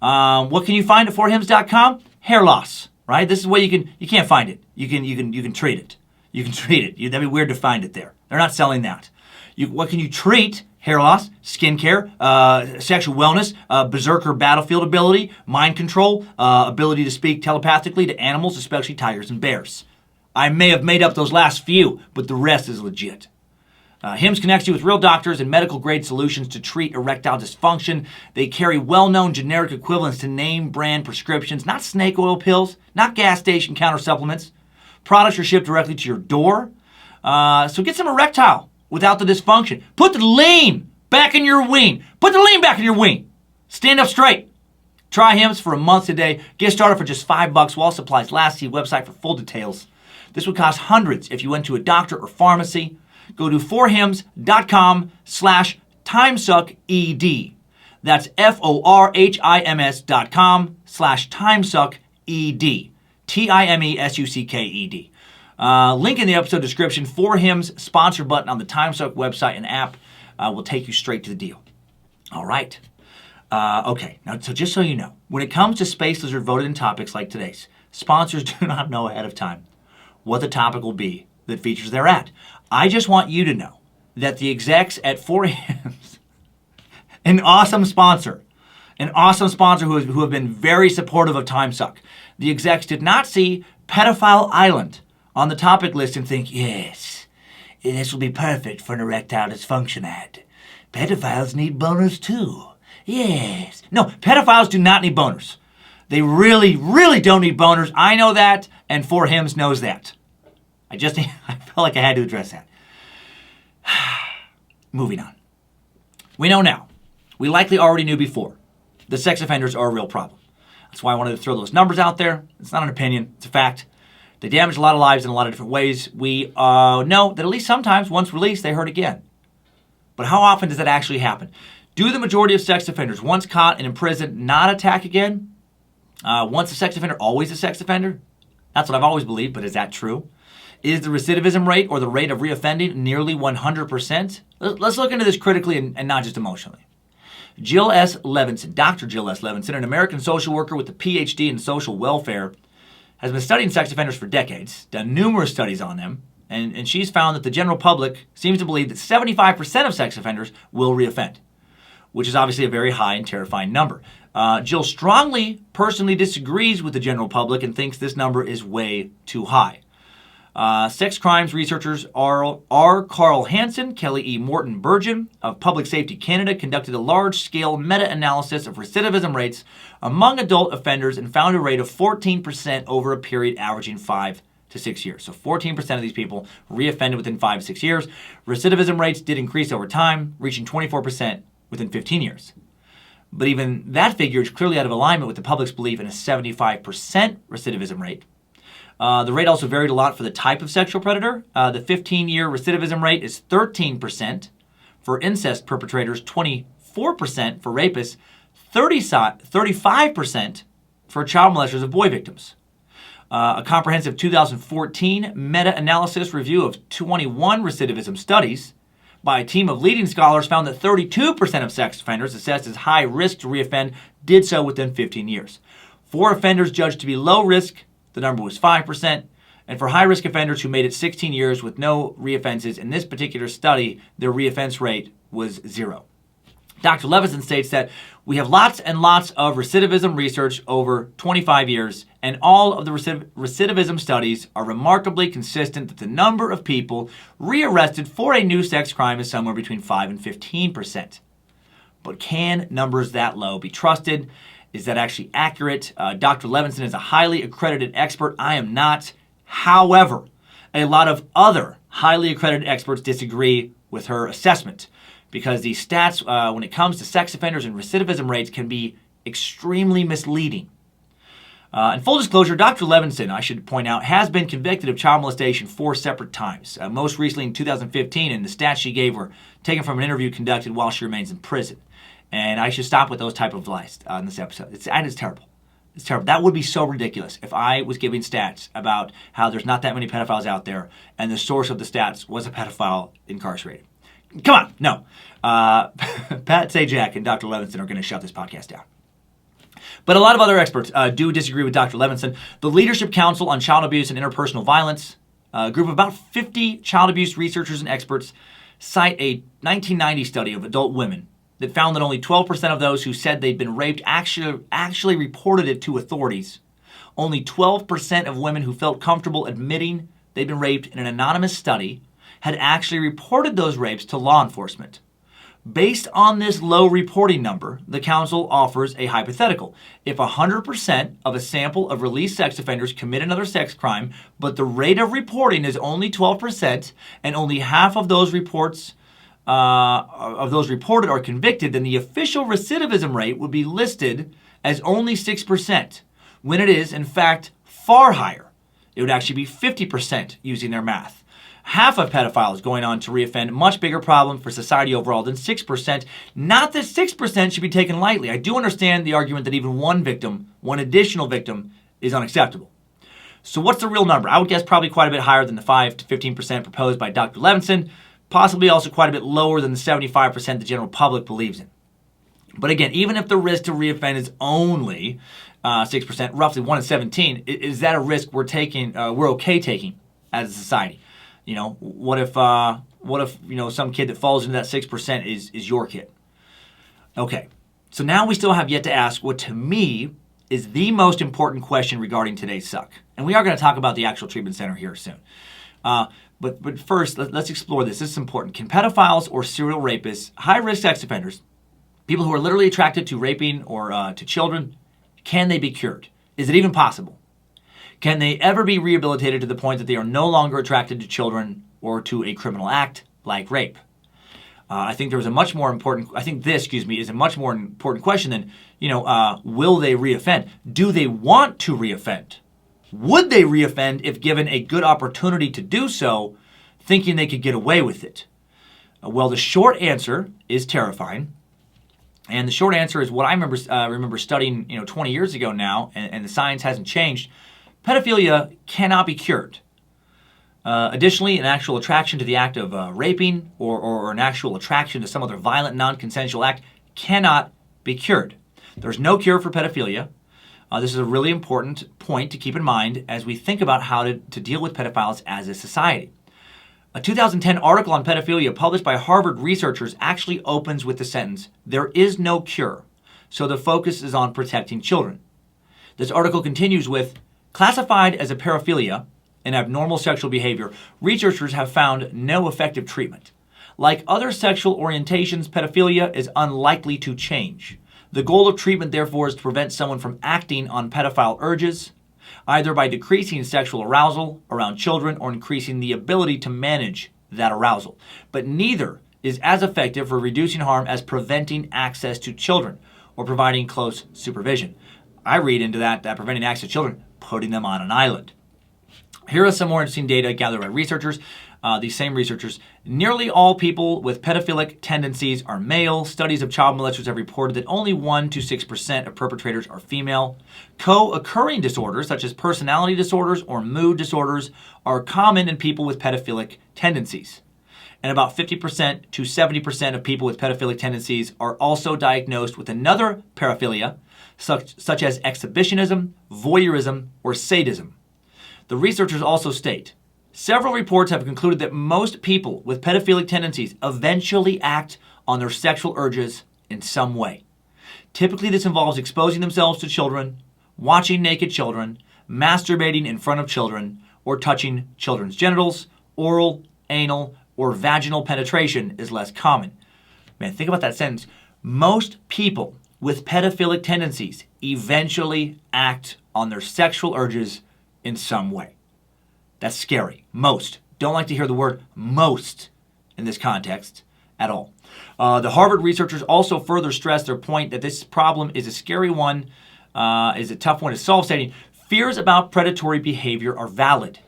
What can you find at forhims.com? Hair loss, right? This is where you can't find it. You can treat it. You can treat it. That'd be weird to find it there. They're not selling that. What can you treat? Hair loss, skincare, sexual wellness, berserker battlefield ability, mind control, ability to speak telepathically to animals, especially tigers and bears. I may have made up those last few, but the rest is legit. HIMS connects you with real doctors and medical-grade solutions to treat erectile dysfunction. They carry well-known generic equivalents to name-brand prescriptions, not snake oil pills, not gas station counter supplements. Products are shipped directly to your door. So get some erectile without the dysfunction. Put the lean back in your ween. Put the lean back in your ween. Stand up straight. Try HIMS for a month today. Get started for just $5 while supplies last. See website for full details. This would cost hundreds if you went to a doctor or pharmacy. Go to forhims.com/timesucked. That's forhims.com/timesucked. TIMESUCKED. Link in the episode description. For HIMS sponsor button on the Timesuck website and app will take you straight to the deal. All right. Okay. Now, so just so you know, when it comes to Space Lizard voted in topics like today's, sponsors do not know ahead of time what the topic will be that features their ad. I just want you to know that the execs at 4HIMS, an awesome sponsor who have been very supportive of Timesuck. The execs did not see Pedophile Island on the topic list and think, yes, this will be perfect for an erectile dysfunction ad. Pedophiles need boners too. Yes. No, pedophiles do not need boners. They really, really don't need boners. I know that, and 4HIMS knows that. I felt like I had to address that. Moving on. We know now. We likely already knew before. The sex offenders are a real problem. That's why I wanted to throw those numbers out there. It's not an opinion. It's a fact. They damage a lot of lives in a lot of different ways. We know that at least sometimes, once released, they hurt again. But how often does that actually happen? Do the majority of sex offenders, once caught and imprisoned, not attack again? Once a sex offender, always a sex offender? That's what I've always believed, but is that true? Is the recidivism rate or the rate of reoffending nearly 100%? Let's look into this critically and not just emotionally. Jill S. Levinson, Dr. Jill S. Levinson, an American social worker with a PhD in social welfare, has been studying sex offenders for decades, done numerous studies on them, and she's found that the general public seems to believe that 75% of sex offenders will reoffend, which is obviously a very high and terrifying number. Jill strongly, personally disagrees with the general public and thinks this number is way too high. Sex crimes researchers R. Carl Hansen, Kelly E. Morton Burgeon of Public Safety Canada conducted a large-scale meta-analysis of recidivism rates among adult offenders and found a rate of 14% over a period averaging 5 to 6 years. So 14% of these people reoffended within 5 to 6 years. Recidivism rates did increase over time, reaching 24% within 15 years. But even that figure is clearly out of alignment with the public's belief in a 75% recidivism rate. The rate also varied a lot for the type of sexual predator. The 15-year recidivism rate is 13% for incest perpetrators, 24% for rapists, 35% for child molesters of boy victims. A comprehensive 2014 meta-analysis review of 21 recidivism studies by a team of leading scholars found that 32% of sex offenders assessed as high risk to reoffend did so within 15 years. For offenders judged to be low risk, the number was 5%. And for high-risk offenders who made it 16 years with no reoffenses, in this particular study, their reoffense rate was 0. Dr. Levinson states that we have lots and lots of recidivism research over 25 years, and all of the recidivism studies are remarkably consistent that the number of people rearrested for a new sex crime is somewhere between 5 and 15%. But can numbers that low be trusted? Is that actually accurate? Dr. Levinson is a highly accredited expert. I am not. However, a lot of other highly accredited experts disagree with her assessment because these stats, when it comes to sex offenders and recidivism rates, can be extremely misleading. And full disclosure, Dr. Levinson, I should point out, has been convicted of child molestation 4 separate times. Most recently in 2015, and the stats she gave were taken from an interview conducted while she remains in prison. And I should stop with those type of lies in this episode. It's terrible. It's terrible. That would be so ridiculous if I was giving stats about how there's not that many pedophiles out there and the source of the stats was a pedophile incarcerated. Come on, no. Pat Sajak and Dr. Levinson are going to shut this podcast down. But a lot of other experts do disagree with Dr. Levinson. The Leadership Council on Child Abuse and Interpersonal Violence, a group of about 50 child abuse researchers and experts, cite a 1990 study of adult women that found that only 12% of those who said they'd been raped actually reported it to authorities. Only 12% of women who felt comfortable admitting they'd been raped in an anonymous study had actually reported those rapes to law enforcement. Based on this low reporting number, the council offers a hypothetical. If 100% of a sample of released sex offenders commit another sex crime, but the rate of reporting is only 12%, and only half of those reported are convicted, then the official recidivism rate would be listed as only 6%, when it is, in fact, far higher. It would actually be 50% using their math. Half of pedophiles going on to reoffend, much bigger problem for society overall than 6%. Not that 6% should be taken lightly. I do understand the argument that even one additional victim, is unacceptable. So what's the real number? I would guess probably quite a bit higher than the 5 to 15% proposed by Dr. Levinson, possibly also quite a bit lower than the 75% the general public believes in. But again, even if the risk to reoffend is only 6%, roughly 1 in 17, is that a risk we're okay taking as a society? You know, what if some kid that falls into that 6% is your kid? Okay, so now we still have yet to ask what to me is the most important question regarding today's suck. And we are going to talk about the actual treatment center here soon. But first, let's explore this. This is important. Can pedophiles or serial rapists, high-risk sex offenders, people who are literally attracted to raping or to children, can they be cured? Is it even possible? Can they ever be rehabilitated to the point that they are no longer attracted to children or to a criminal act like rape? I think this is a much more important question than, will they reoffend? Do they want to reoffend? Would they reoffend if given a good opportunity to do so, thinking they could get away with it? Well, the short answer is terrifying. And the short answer is what I remember studying 20 years ago now, and the science hasn't changed. Pedophilia cannot be cured. Additionally, an actual attraction to the act of raping or an actual attraction to some other violent, non-consensual act cannot be cured. There's no cure for pedophilia. This is a really important point to keep in mind as we think about how to deal with pedophiles as a society. A 2010 article on pedophilia published by Harvard researchers actually opens with the sentence, "There is no cure, so the focus is on protecting children." This article continues with, "Classified as a paraphilia, an abnormal sexual behavior, researchers have found no effective treatment. Like other sexual orientations, pedophilia is unlikely to change. The goal of treatment, therefore, is to prevent someone from acting on pedophile urges, either by decreasing sexual arousal around children or increasing the ability to manage that arousal. But neither is as effective for reducing harm as preventing access to children or providing close supervision." I read into that preventing access to children, putting them on an island. Here are some more interesting data gathered by researchers. These same researchers, nearly all people with pedophilic tendencies are male. Studies of child molesters have reported that only 1 to 6% of perpetrators are female. Co-occurring disorders, such as personality disorders or mood disorders, are common in people with pedophilic tendencies. And about 50% to 70% of people with pedophilic tendencies are also diagnosed with another paraphilia, such as exhibitionism, voyeurism, or sadism. The researchers also state, several reports have concluded that most people with pedophilic tendencies eventually act on their sexual urges in some way. Typically, this involves exposing themselves to children, watching naked children, masturbating in front of children, or touching children's genitals. Oral, anal, or vaginal penetration is less common. Man, think about that sentence. Most people with pedophilic tendencies eventually act on their sexual urges in some way. That's scary. Most. Don't like to hear the word most in this context at all. The Harvard researchers also further stress their point that this problem is a scary one is a tough one to solve, stating, fears about predatory behavior are valid.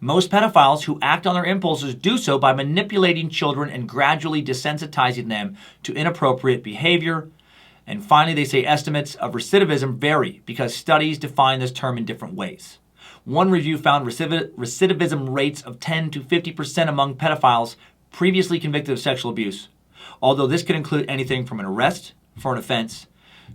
Most pedophiles who act on their impulses do so by manipulating children and gradually desensitizing them to inappropriate behavior. And finally, they say estimates of recidivism vary because studies define this term in different ways. One review found recidivism rates of 10 to 50% among pedophiles previously convicted of sexual abuse, although this could include anything from an arrest for an offense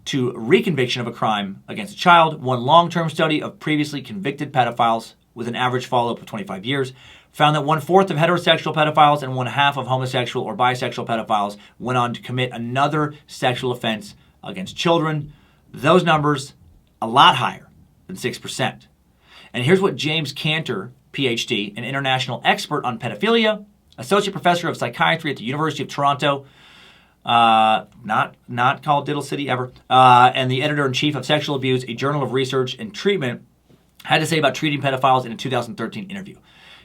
to reconviction of a crime against a child. One long-term study of previously convicted pedophiles with an average follow-up of 25 years found that 1/4 of heterosexual pedophiles and 1/2 of homosexual or bisexual pedophiles went on to commit another sexual offense against children. Those numbers a lot higher than 6%. And here's what James Cantor, PhD, an international expert on pedophilia, associate professor of psychiatry at the University of Toronto, not called Diddle City ever, and the editor-in-chief of Sexual Abuse, a journal of research and treatment, had to say about treating pedophiles in a 2013 interview.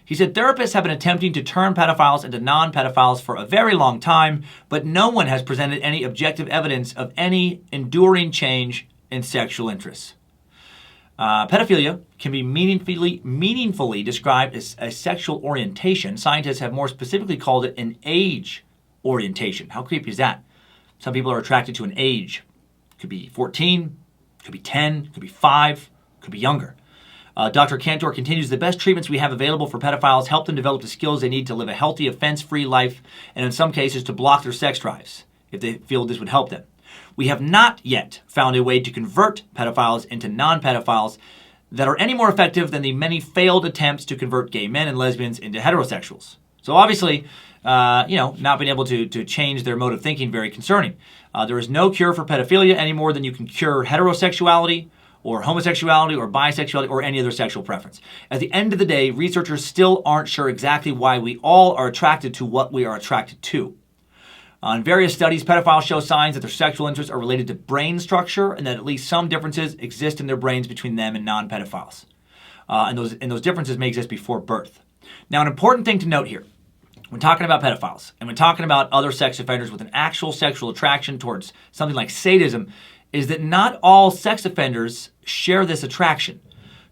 He said, therapists have been attempting to turn pedophiles into non-pedophiles for a very long time, but no one has presented any objective evidence of any enduring change in sexual interests. Pedophilia can be meaningfully described as a sexual orientation. Scientists have more specifically called it an age orientation. How creepy is that? Some people are attracted to an age. It could be 14, could be 10, could be 5, could be younger. Dr. Cantor continues, the best treatments we have available for pedophiles help them develop the skills they need to live a healthy, offense-free life, and in some cases to block their sex drives, if they feel this would help them. We have not yet found a way to convert pedophiles into non-pedophiles that are any more effective than the many failed attempts to convert gay men and lesbians into heterosexuals. So obviously, not being able to change their mode of thinking, very concerning. There is no cure for pedophilia any more than you can cure heterosexuality or homosexuality or bisexuality or any other sexual preference. At the end of the day, researchers still aren't sure exactly why we all are attracted to what we are attracted to. In various studies, pedophiles show signs that their sexual interests are related to brain structure and that at least some differences exist in their brains between them and non-pedophiles. And those differences may exist before birth. Now, an important thing to note here, when talking about pedophiles and when talking about other sex offenders with an actual sexual attraction towards something like sadism, is that not all sex offenders share these attractions.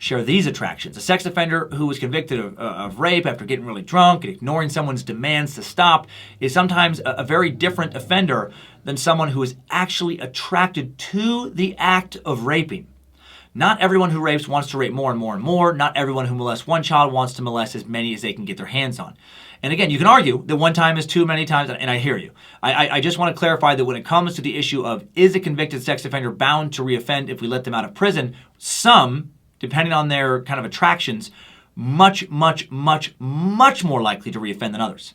A sex offender who was convicted of rape after getting really drunk and ignoring someone's demands to stop is sometimes a very different offender than someone who is actually attracted to the act of raping. Not everyone who rapes wants to rape more and more and more. Not everyone who molests one child wants to molest as many as they can get their hands on. And again, you can argue that one time is too many times, and I hear you. I just want to clarify that when it comes to the issue of is a convicted sex offender bound to reoffend if we let them out of prison, some, depending on their kind of attractions, much more likely to reoffend than others.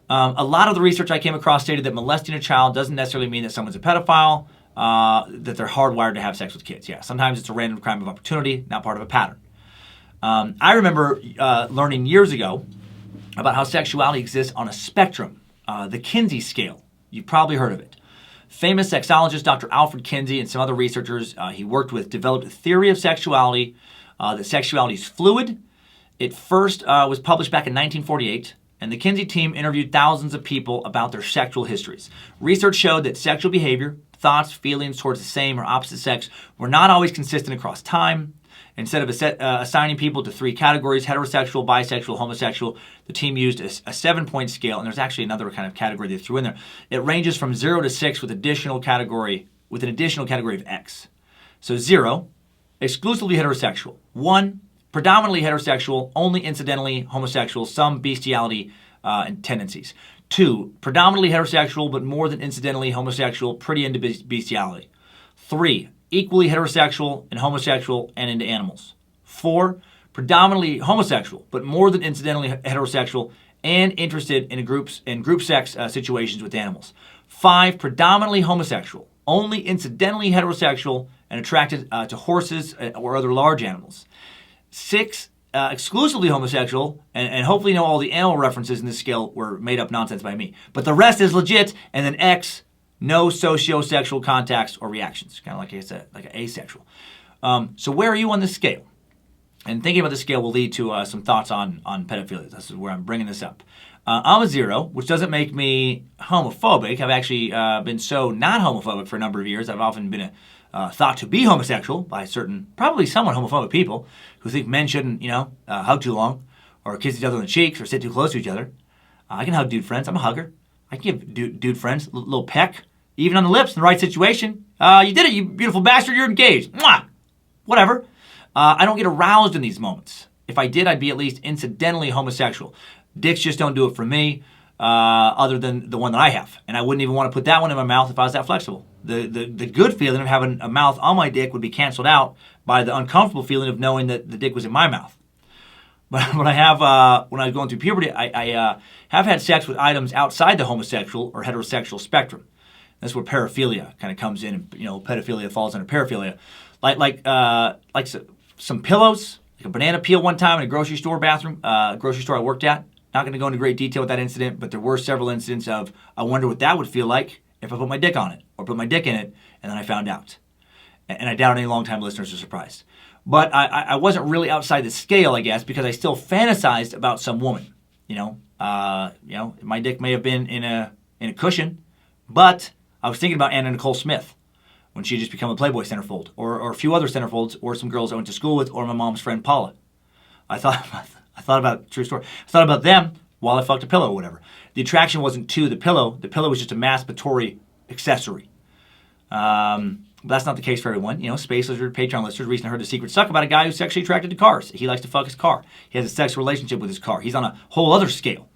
A lot of the research I came across stated that molesting a child doesn't necessarily mean that someone's a pedophile, that they're hardwired to have sex with kids. Yeah, sometimes it's a random crime of opportunity, not part of a pattern. I remember learning years ago about how sexuality exists on a spectrum, the Kinsey scale. You've probably heard of it. Famous sexologist Dr. Alfred Kinsey and some other researchers he worked with developed a theory of sexuality, that sexuality is fluid. It first was published back in 1948, and the Kinsey team interviewed thousands of people about their sexual histories. Research showed that sexual behavior, thoughts, feelings towards the same or opposite sex were not always consistent across time. Instead of assigning people to 3 categories, heterosexual, bisexual, homosexual, the team used a 7-point scale, and there's actually another kind of category they threw in there. It ranges from 0 to 6 with an additional category of X. So 0, exclusively heterosexual. 1, predominantly heterosexual, only incidentally homosexual, some bestiality and tendencies. 2, predominantly heterosexual, but more than incidentally homosexual, pretty into bestiality. 3, equally heterosexual and homosexual and into animals. 4, predominantly homosexual, but more than incidentally heterosexual and interested in group sex situations with animals. 5, predominantly homosexual, only incidentally heterosexual and attracted to horses or other large animals. 6, exclusively homosexual, and hopefully all the animal references in this scale were made up nonsense by me. But the rest is legit, and then X, no socio-sexual contacts or reactions, kind of like I said, like asexual. So where are you on this scale? And thinking about this scale will lead to some thoughts on pedophilia. This is where I'm bringing this up. I'm a 0, which doesn't make me homophobic. I've actually been so not homophobic for a number of years. I've often been thought to be homosexual by certain, probably somewhat homophobic people who think men shouldn't, hug too long or kiss each other on the cheeks or sit too close to each other. I can hug dude friends. I'm a hugger. I can give dude friends a little peck, even on the lips in the right situation. You did it, you beautiful bastard. You're engaged. Mwah! Whatever. I don't get aroused in these moments. If I did, I'd be at least incidentally homosexual. Dicks just don't do it for me, other than the one that I have. And I wouldn't even want to put that one in my mouth if I was that flexible. The good feeling of having a mouth on my dick would be canceled out by the uncomfortable feeling of knowing that the dick was in my mouth. But when I was going through puberty, I have had sex with items outside the homosexual or heterosexual spectrum. That's where paraphilia kind of comes in, and pedophilia falls under paraphilia. Like some pillows, like a banana peel one time in a grocery store bathroom, grocery store I worked at. Not going to go into great detail with that incident, but there were several incidents of, I wonder what that would feel like if I put my dick on it or put my dick in it, and then I found out. And I doubt any long-time listeners are surprised. But I wasn't really outside the scale, I guess, because I still fantasized about some woman. My dick may have been in a cushion, but I was thinking about Anna Nicole Smith when she had just become a Playboy centerfold, or a few other centerfolds, or some girls I went to school with, or my mom's friend Paula. I thought about, true story, I thought about them while I fucked a pillow or whatever. The attraction wasn't to the pillow. The pillow was just a masturbatory accessory. But that's not the case for everyone. Space Lizard, Patreon listeners, recently heard a secret suck about a guy who's sexually attracted to cars. He likes to fuck his car. He has a sexual relationship with his car. He's on a whole other scale,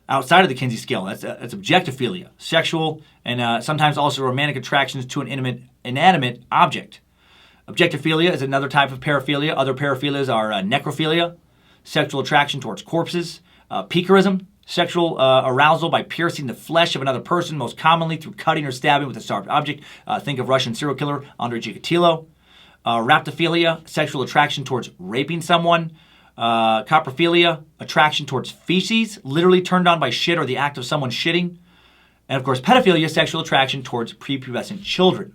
outside of the Kinsey scale. That's objectophilia, sexual and sometimes also romantic attractions to an inanimate object. Objectophilia is another type of paraphilia. Other paraphilias are necrophilia, sexual attraction towards corpses, piquerism, sexual arousal by piercing the flesh of another person, most commonly through cutting or stabbing with a sharp object. Think of Russian serial killer Andrei Chikatilo. Raptophilia, sexual attraction towards raping someone. Coprophilia, attraction towards feces, literally turned on by shit or the act of someone shitting. And of course, pedophilia, sexual attraction towards prepubescent children.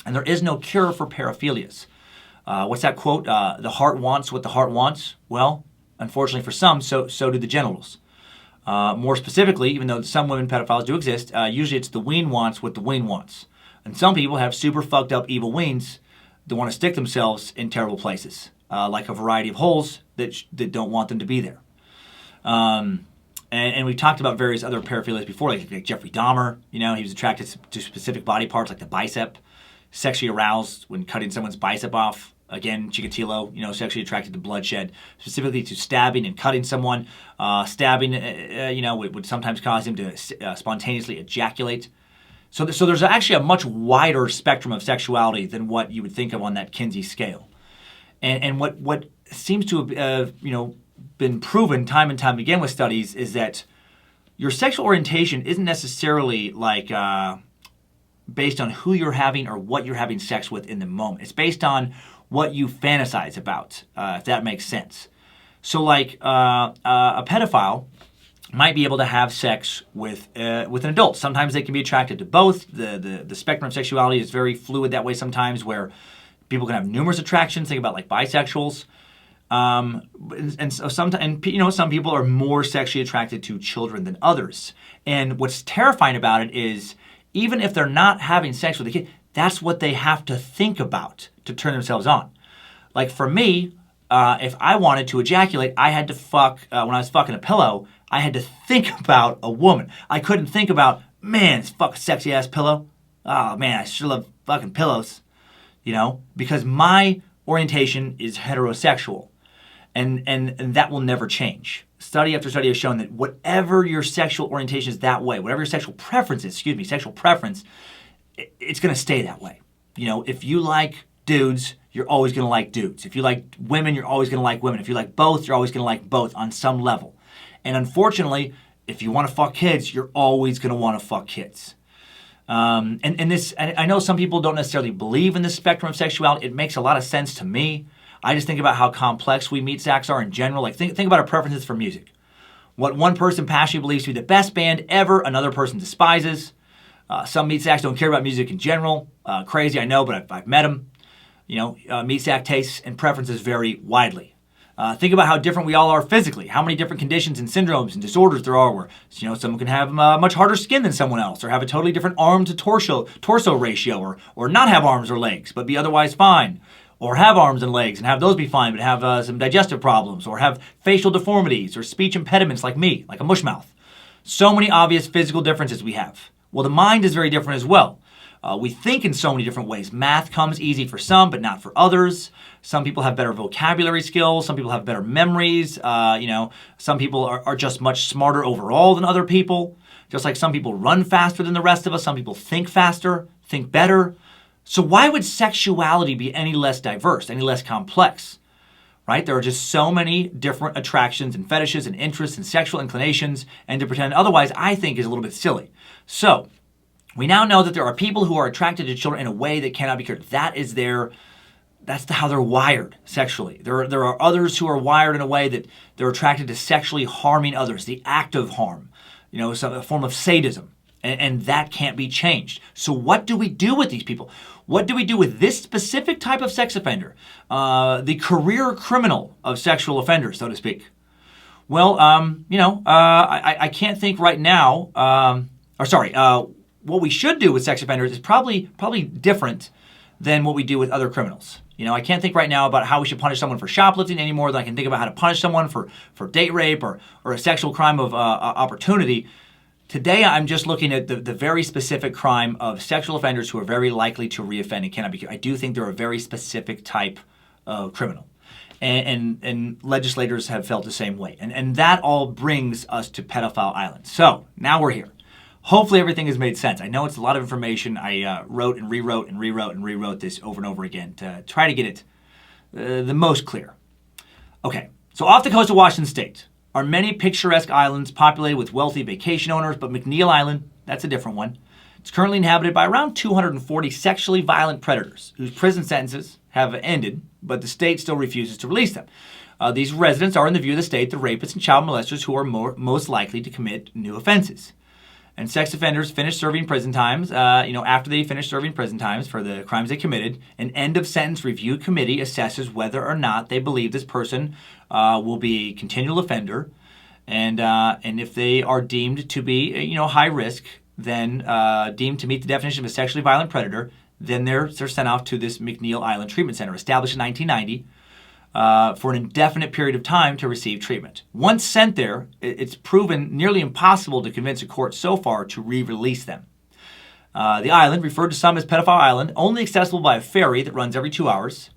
And there is no cure for paraphilias. What's that quote? The heart wants what the heart wants. Well, unfortunately for some, so do the genitals. More specifically, even though some women pedophiles do exist, usually it's the ween wants what the ween wants. And some people have super fucked up evil weens that want to stick themselves in terrible places, like a variety of holes that don't want them to be there. And we talked about various other paraphilias before, like Jeffrey Dahmer. He was attracted to specific body parts like the bicep, sexually aroused when cutting someone's bicep off. Again, Chikatilo, sexually attracted to bloodshed, specifically to stabbing and cutting someone. Stabbing, would sometimes cause him to spontaneously ejaculate. So there's actually a much wider spectrum of sexuality than what you would think of on that Kinsey scale. And what seems to have been proven time and time again with studies is that your sexual orientation isn't necessarily like based on who you're having or what you're having sex with in the moment. It's based on what you fantasize about, if that makes sense. So like a pedophile might be able to have sex with an adult. Sometimes they can be attracted to both. The spectrum of sexuality is very fluid that way sometimes, where people can have numerous attractions. Think about like bisexuals. Some people are more sexually attracted to children than others. And what's terrifying about it is, even if they're not having sex with a kid, that's what they have to think about to turn themselves on. Like for me, if I wanted to ejaculate, I had to fuck, when I was fucking a pillow, I had to think about a woman. I couldn't think about, man, this fucking sexy ass pillow. Oh man, I sure love fucking pillows. Because my orientation is heterosexual. And that will never change. Study after study has shown that whatever your sexual orientation is that way, whatever your sexual preference is, it's going to stay that way. If you like dudes, you're always going to like dudes. If you like women, you're always going to like women. If you like both, you're always going to like both on some level. And unfortunately, if you want to fuck kids, you're always going to want to fuck kids. And this, I know some people don't necessarily believe in this spectrum of sexuality. It makes a lot of sense to me. I just think about how complex we meat sacks are in general. Like think about our preferences for music. What one person passionately believes to be the best band ever, another person despises. Some meat sacks don't care about music in general. Crazy, I know, but I've met them. Meat sack tastes and preferences vary widely. Think about how different we all are physically, how many different conditions and syndromes and disorders there are where, someone can have much harder skin than someone else, or have a totally different arm to torso ratio, or not have arms or legs, but be otherwise fine, or have arms and legs and have those be fine, but have some digestive problems, or have facial deformities or speech impediments like me, like a mushmouth. So many obvious physical differences we have. Well, the mind is very different as well. We think in so many different ways. Math comes easy for some, but not for others. Some people have better vocabulary skills. Some people have better memories. Some people are just much smarter overall than other people. Just like some people run faster than the rest of us. Some people think faster, think better. So why would sexuality be any less diverse, any less complex? Right? There are just so many different attractions and fetishes and interests and sexual inclinations, and to pretend otherwise, I think, is a little bit silly. So, we now know that there are people who are attracted to children in a way that cannot be cured. That's how they're wired sexually. There are others who are wired in a way that they're attracted to sexually harming others, the act of harm, a form of sadism, and that can't be changed. So what do we do with these people? What do we do with this specific type of sex offender, the career criminal of sexual offenders, so to speak? Well, I can't think right now, what we should do with sex offenders is probably different than what we do with other criminals. I can't think right now about how we should punish someone for shoplifting any more than I can think about how to punish someone for date rape or a sexual crime of opportunity. Today, I'm just looking at the very specific crime of sexual offenders who are very likely to reoffend and cannot be cured. I do think they're a very specific type of criminal. And legislators have felt the same way. And that all brings us to Pedophile Island. So, now we're here. Hopefully everything has made sense. I know it's a lot of information. I wrote and rewrote this over and over again to try to get it the most clear. Okay, so off the coast of Washington State are many picturesque islands populated with wealthy vacation owners, but McNeil Island, that's a different one. It's currently inhabited by around 240 sexually violent predators whose prison sentences have ended, but the state still refuses to release them. These residents are, in the view of the state, the rapists and child molesters who are most likely to commit new offenses. And sex offenders finish serving prison times, after they finish serving prison times for the crimes they committed, an end-of-sentence review committee assesses whether or not they believe this person will be a continual offender. And if they are deemed to be, high risk, then deemed to meet the definition of a sexually violent predator, then they're sent off to this McNeil Island Treatment Center, established in 1990, for an indefinite period of time to receive treatment. Once sent there, it's proven nearly impossible to convince a court so far to re-release them. The island, referred to some as Pedophile Island, only accessible by a ferry that runs every 2 hours,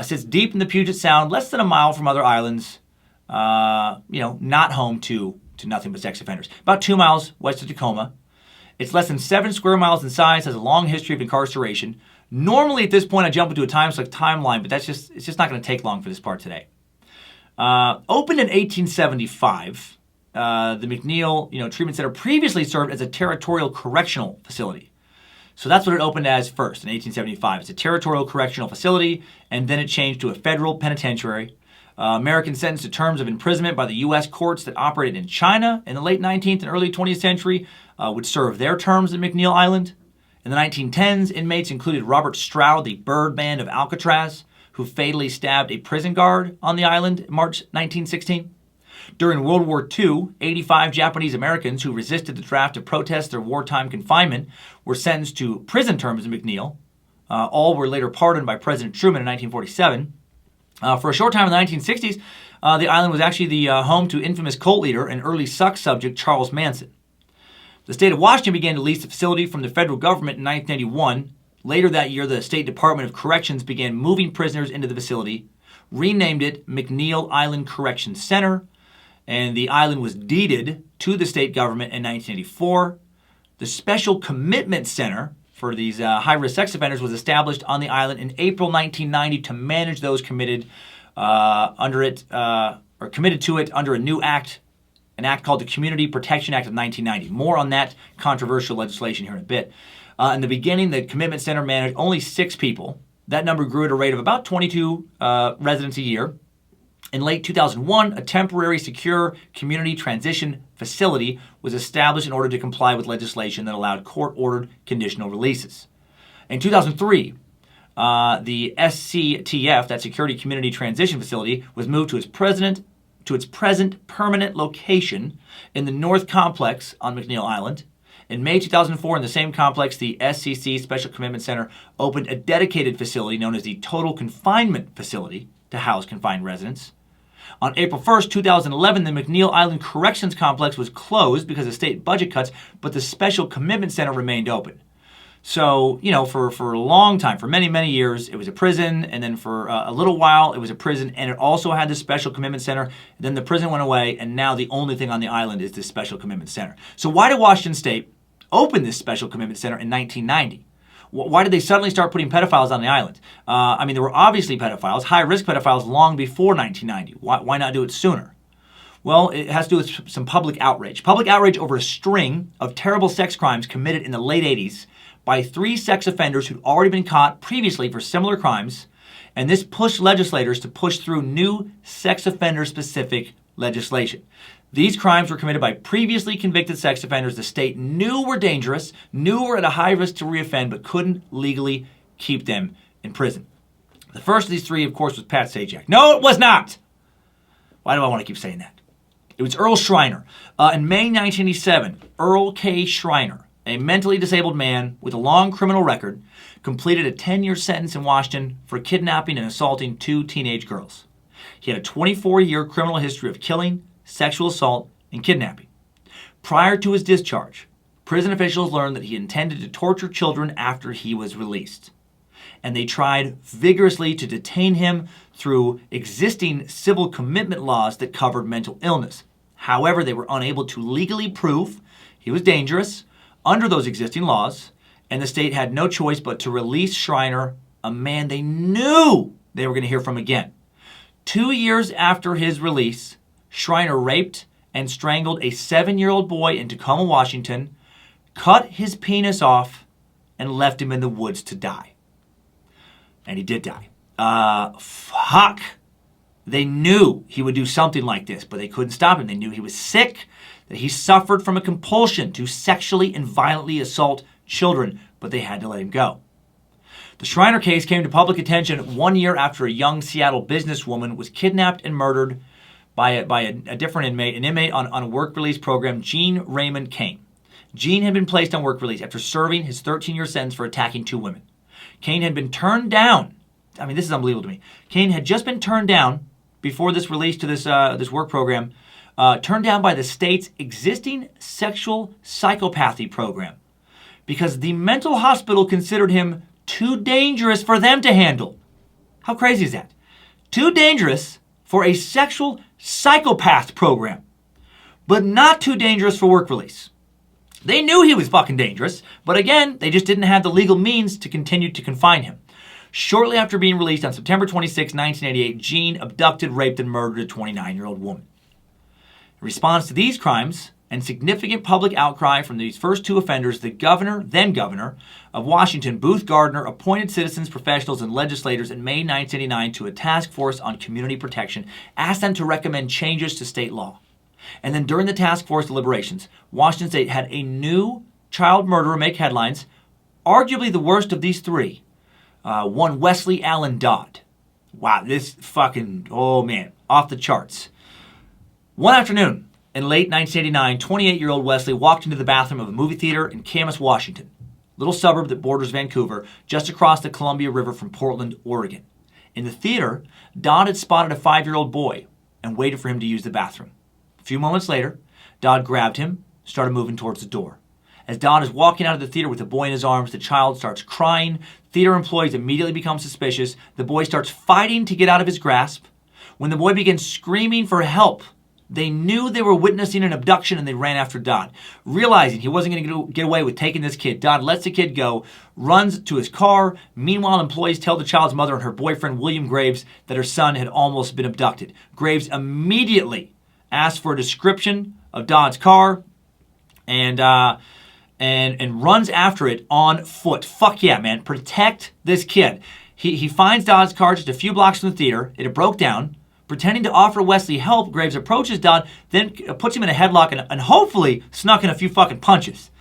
sits deep in the Puget Sound, less than a mile from other islands, not home to nothing but sex offenders. About 2 miles west of Tacoma. It's less than 7 square miles in size, has a long history of incarceration. Normally, at this point, I jump into a Timesuck timeline, but it's just not going to take long for this part today. Opened in 1875, the McNeil Treatment Center previously served as a territorial correctional facility. So that's what it opened as first in 1875. It's a territorial correctional facility, and then it changed to a federal penitentiary. Americans sentenced to terms of imprisonment by the U.S. courts that operated in China in the late 19th and early 20th century would serve their terms at McNeil Island. In the 1910s, inmates included Robert Stroud, the Birdman of Alcatraz, who fatally stabbed a prison guard on the island in March 1916. During World War II, 85 Japanese Americans who resisted the draft to protest their wartime confinement were sentenced to prison terms in McNeil. All were later pardoned by President Truman in 1947. For a short time in the 1960s, the island was actually the home to infamous cult leader and early Suck subject Charles Manson. The state of Washington began to lease the facility from the federal government in 1981. Later that year, the State Department of Corrections began moving prisoners into the facility, renamed it McNeil Island Correction Center, and the island was deeded to the state government in 1984. The Special Commitment Center for these high-risk sex offenders was established on the island in April 1990 to manage those committed committed to it under a new act, an act called the Community Protection Act of 1990. More on that controversial legislation here in a bit. In the beginning, the Commitment Center managed only 6 people. That number grew at a rate of about 22 residents a year. In late 2001, a temporary secure community transition facility was established in order to comply with legislation that allowed court-ordered conditional releases. In 2003, The SCTF, that Security Community Transition Facility, was moved to its present permanent location in the North Complex on McNeil Island. In May 2004, in the same complex, the SCC Special Commitment Center opened a dedicated facility known as the Total Confinement Facility to house confined residents. On April 1st, 2011, the McNeil Island Corrections Complex was closed because of state budget cuts, but the Special Commitment Center remained open. So, for a long time, for many, many years, it was a prison, and then for a little while, it was a prison, and it also had the Special Commitment Center. Then the prison went away, and now the only thing on the island is this Special Commitment Center. So why did Washington State open this Special Commitment Center in 1990? Why did they suddenly start putting pedophiles on the island? There were obviously pedophiles, high-risk pedophiles, long before 1990. Why not do it sooner? Well, it has to do with some public outrage. Public outrage over a string of terrible sex crimes committed in the late 80s by 3 sex offenders who'd already been caught previously for similar crimes, and this pushed legislators to push through new sex offender-specific legislation. These crimes were committed by previously convicted sex offenders the state knew were dangerous, knew were at a high risk to reoffend, but couldn't legally keep them in prison. The first of these 3, of course, was Pat Sajak. No, it was not! Why do I want to keep saying that? It was Earl Schreiner. In May 1987, Earl K. Schreiner, a mentally disabled man with a long criminal record, completed a 10-year sentence in Washington for kidnapping and assaulting 2 teenage girls. He had a 24-year criminal history of killing, sexual assault, and kidnapping. Prior to his discharge, prison officials learned that he intended to torture children after he was released, and they tried vigorously to detain him through existing civil commitment laws that covered mental illness. However, they were unable to legally prove he was dangerous under those existing laws, and the state had no choice but to release Schreiner, a man they knew they were going to hear from again. 2 years after his release, Schreiner raped and strangled a 7-year-old boy in Tacoma, Washington, cut his penis off, and left him in the woods to die. And he did die. Fuck. They knew he would do something like this, but they couldn't stop him. They knew he was sick, that he suffered from a compulsion to sexually and violently assault children, but they had to let him go. The Schreiner case came to public attention 1 year after a young Seattle businesswoman was kidnapped and murdered by a different inmate, an inmate on a work release program, Gene Raymond Kane. Gene had been placed on work release after serving his 13-year sentence for attacking 2 women. Kane had been turned down. This is unbelievable to me. Kane had just been turned down before this release to this work program, turned down by the state's existing sexual psychopathy program because the mental hospital considered him too dangerous for them to handle. How crazy is that? Too dangerous for a sexual psychopath program, but not too dangerous for work release. They knew he was fucking dangerous, but again, they just didn't have the legal means to continue to confine him. Shortly after being released on September 26, 1988, Gene abducted, raped, and murdered a 29-year-old woman. In response to these crimes and significant public outcry from these first 2 offenders, the then governor of Washington, Booth Gardner, appointed citizens, professionals, and legislators in May 1989 to a task force on community protection, asked them to recommend changes to state law. And then during the task force deliberations, Washington State had a new child murderer make headlines, arguably the worst of these 3. One Wesley Allen Dodd. Wow, this fucking, oh man, off the charts. One afternoon in late 1989, 28-year-old Wesley walked into the bathroom of a movie theater in Camas, Washington, little suburb that borders Vancouver, just across the Columbia River from Portland, Oregon. In the theater, Dodd had spotted a 5-year-old boy and waited for him to use the bathroom. A few moments later, Dodd grabbed him, started moving towards the door. As Dodd is walking out of the theater with the boy in his arms, the child starts crying. Theater employees immediately become suspicious. The boy starts fighting to get out of his grasp. When the boy begins screaming for help, they knew they were witnessing an abduction and they ran after Dodd. Realizing he wasn't going to get away with taking this kid, Dodd lets the kid go, runs to his car. Meanwhile, employees tell the child's mother and her boyfriend, William Graves, that her son had almost been abducted. Graves immediately asks for a description of Dodd's car and runs after it on foot. Fuck yeah, man. Protect this kid. He finds Dodd's car just a few blocks from the theater. It had broke down. Pretending to offer Wesley help, Graves approaches Dodd, then puts him in a headlock and hopefully snuck in a few fucking punches.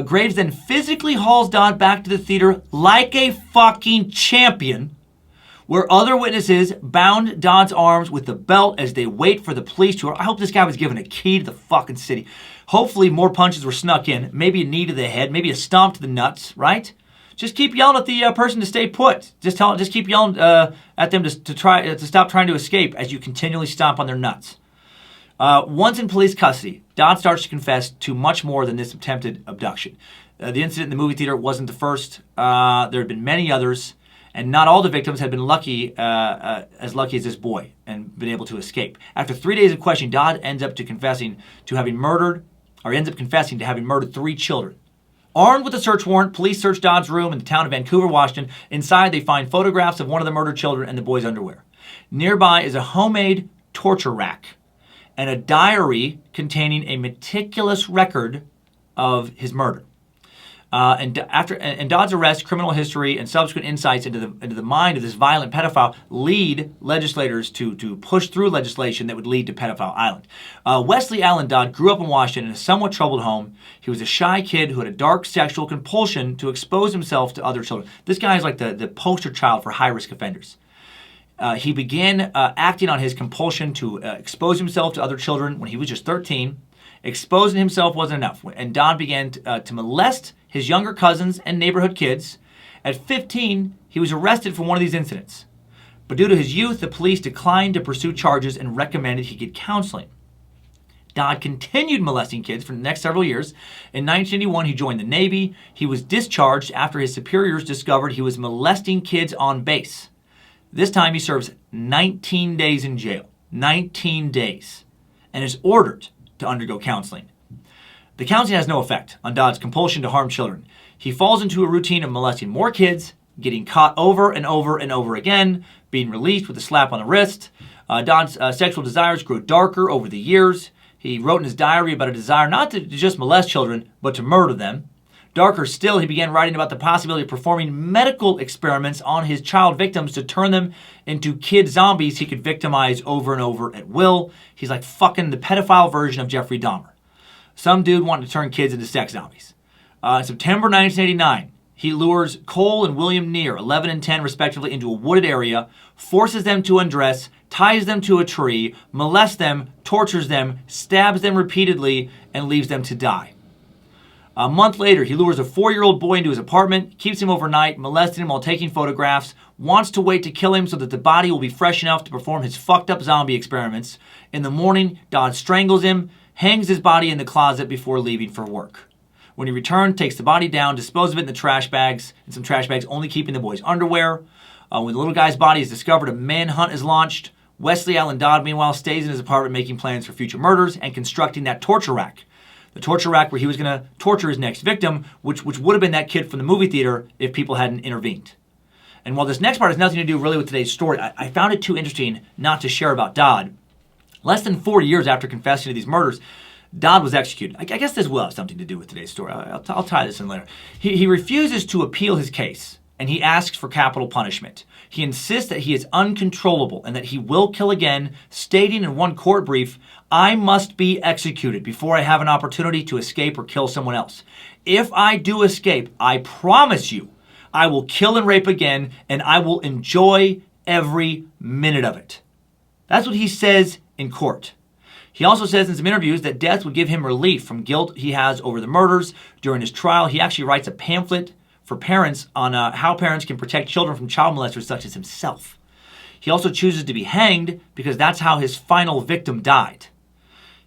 Graves then physically hauls Dodd back to the theater like a fucking champion, where other witnesses bound Dodd's arms with the belt as they wait for the police to... I hope this guy was given a key to the fucking city. Hopefully more punches were snuck in. Maybe a knee to the head. Maybe a stomp to the nuts, right? Just keep yelling at the person to stay put. Just keep yelling at them to stop trying to escape as you continually stomp on their nuts. Once in police custody, Dodd starts to confess to much more than this attempted abduction. The incident in the movie theater wasn't the first. There had been many others, and not all the victims had been as lucky as this boy and been able to escape. After 3 days of questioning, Dodd ends up confessing to having murdered 3 children. Armed with a search warrant, police search Dodd's room in the town of Vancouver, Washington. Inside, they find photographs of one of the murdered children and the boy's underwear. Nearby is a homemade torture rack and a diary containing a meticulous record of his murder. And Dodd's arrest, criminal history, and subsequent insights into the mind of this violent pedophile lead legislators to push through legislation that would lead to Pedophile Island. Wesley Allen Dodd grew up in Washington in a somewhat troubled home. He was a shy kid who had a dark sexual compulsion to expose himself to other children. This guy is like the poster child for high-risk offenders. He began acting on his compulsion to expose himself to other children when he was just 13. Exposing himself wasn't enough, and Dodd began to molest his younger cousins and neighborhood kids. At 15, he was arrested for one of these incidents. But due to his youth, the police declined to pursue charges and recommended he get counseling. Dodd continued molesting kids for the next several years. In 1981, he joined the Navy. He was discharged after his superiors discovered he was molesting kids on base. This time, he serves 19 days in jail. 19 days. And is ordered to undergo counseling. The counseling has no effect on Dodd's compulsion to harm children. He falls into a routine of molesting more kids, getting caught over and over and over again, being released with a slap on the wrist. Dodd's sexual desires grew darker over the years. He wrote in his diary about a desire not to just molest children, but to murder them. Darker still, he began writing about the possibility of performing medical experiments on his child victims to turn them into kid zombies he could victimize over and over at will. He's like fucking the pedophile version of Jeffrey Dahmer. Some dude wanted to turn kids into sex zombies. In September 1989, he lures Cole and William Neer, 11 and 10 respectively, into a wooded area, forces them to undress, ties them to a tree, molests them, tortures them, stabs them repeatedly, and leaves them to die. A month later, he lures a 4-year-old boy into his apartment, keeps him overnight, molesting him while taking photographs, wants to wait to kill him so that the body will be fresh enough to perform his fucked up zombie experiments. In the morning, Dodd strangles him, hangs his body in the closet before leaving for work. When he returns, takes the body down, disposes of it in some trash bags, only keeping the boy's underwear. When the little guy's body is discovered, a manhunt is launched. Wesley Allen Dodd, meanwhile, stays in his apartment making plans for future murders and constructing that torture rack. The torture rack where he was going to torture his next victim, which would have been that kid from the movie theater if people hadn't intervened. And while this next part has nothing to do really with today's story, I found it too interesting not to share about Dodd. Less than 4 years after confessing to these murders, Dodd was executed. I guess this will have something to do with today's story. I'll tie this in later. He refuses to appeal his case, and he asks for capital punishment. He insists that he is uncontrollable and that he will kill again, stating in one court brief, "I must be executed before I have an opportunity to escape or kill someone else. If I do escape, I promise you, I will kill and rape again, and I will enjoy every minute of it." That's what he says in court. He also says in some interviews that death would give him relief from guilt he has over the murders. During his trial, he actually writes a pamphlet for parents on how parents can protect children from child molesters such as himself. He also chooses to be hanged because that's how his final victim died.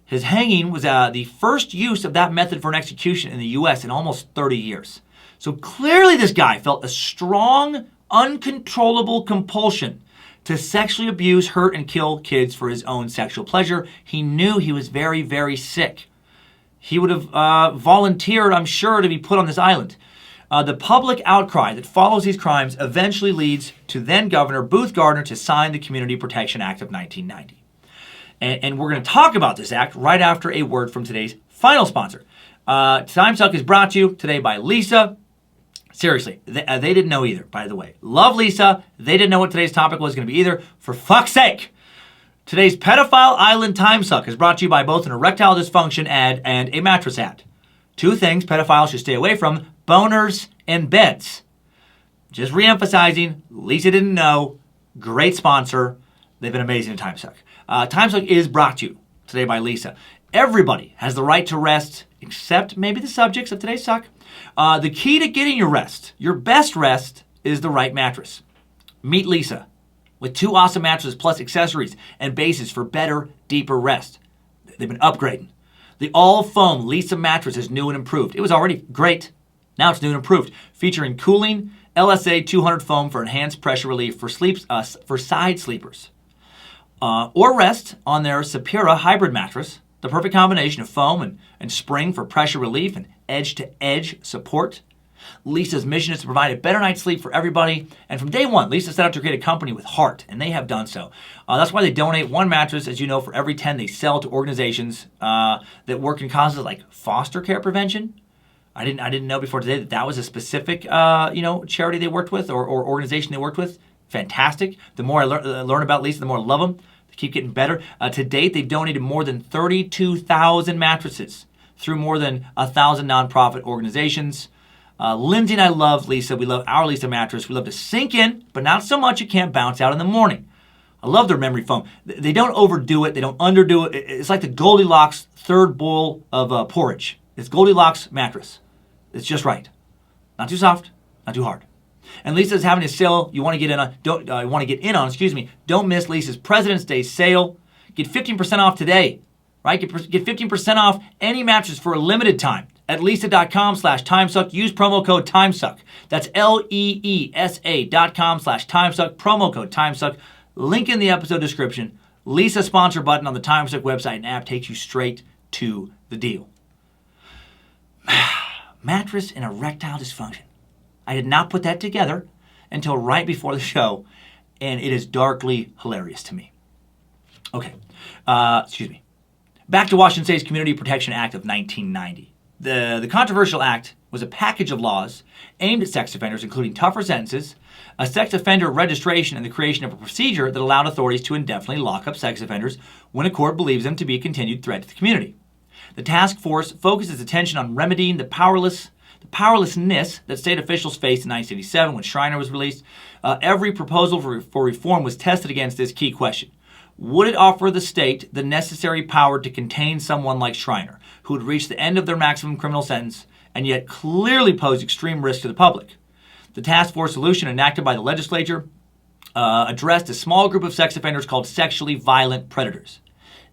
His hanging was the first use of that method for an execution in the U.S. in almost 30 years. So clearly this guy felt a strong, uncontrollable compulsion to sexually abuse, hurt, and kill kids for his own sexual pleasure. He knew he was very, very sick. He would have volunteered, I'm sure, to be put on this island. The public outcry that follows these crimes eventually leads to then-Governor Booth Gardner to sign the Community Protection Act of 1990. And we're going to talk about this act right after a word from today's final sponsor. Timesuck is brought to you today by Lisa. Seriously, they didn't know either, by the way. Love Lisa. They didn't know what today's topic was going to be either. For fuck's sake! Today's Pedophile Island Timesuck is brought to you by both an erectile dysfunction ad and a mattress ad. 2 things pedophiles should stay away from: boners and beds. Just re-emphasizing, Lisa didn't know. Great sponsor. They've been amazing at Timesuck. Timesuck is brought to you today by Lisa. Everybody has the right to rest, except maybe the subjects of today's suck. The key to getting your rest, your best rest, is the right mattress. Meet Lisa with 2 awesome mattresses plus accessories and bases for better, deeper rest. They've been upgrading. The all-foam Lisa mattress is new and improved. It was already great. Now it's new and improved, featuring cooling LSA 200 foam for enhanced pressure relief for side sleepers. Or rest on their Sapira hybrid mattress, the perfect combination of foam and spring for pressure relief and edge-to-edge support. Lisa's mission is to provide a better night's sleep for everybody. And from day one, Lisa set out to create a company with heart, and they have done so. That's why they donate 1 mattress, as you know, for every 10 they sell to organizations that work in causes like foster care prevention. I didn't know before today that was a specific charity they worked with or organization they worked with. Fantastic. The more I learn about Lisa, the more I love them. They keep getting better. To date, they've donated more than 32,000 mattresses through more than 1,000 nonprofit organizations. Lindsay and I love Lisa. We love our Lisa mattress. We love to sink in, but not so much it can't bounce out in the morning. I love their memory foam. They don't overdo it. They don't underdo it. It's like the Goldilocks third bowl of porridge. It's Goldilocks mattress. It's just right. Not too soft, not too hard. And Lisa's having a sale you want to get in on. Don't miss Lisa's President's Day sale. Get 15% off today, right? Get 15% off any mattress for a limited time at lisa.com/timesuck. Use promo code timesuck. That's LEESA.com/timesuck. Promo code timesuck. Link in the episode description. Lisa sponsor button on the Timesuck website and app takes you straight to the deal. Mattress and erectile dysfunction. I did not put that together until right before the show, and it is darkly hilarious to me. Okay, Back to Washington State's Community Protection Act of 1990. The controversial act was a package of laws aimed at sex offenders, including tougher sentences, a sex offender registration, and the creation of a procedure that allowed authorities to indefinitely lock up sex offenders when a court believes them to be a continued threat to the community. The task force focused its attention on remedying the powerlessness that state officials faced in 1987 when Schreiner was released. Every proposal for reform was tested against this key question. Would it offer the state the necessary power to contain someone like Schreiner, who had reached the end of their maximum criminal sentence and yet clearly posed extreme risk to the public? The task force solution enacted by the legislature addressed a small group of sex offenders called sexually violent predators.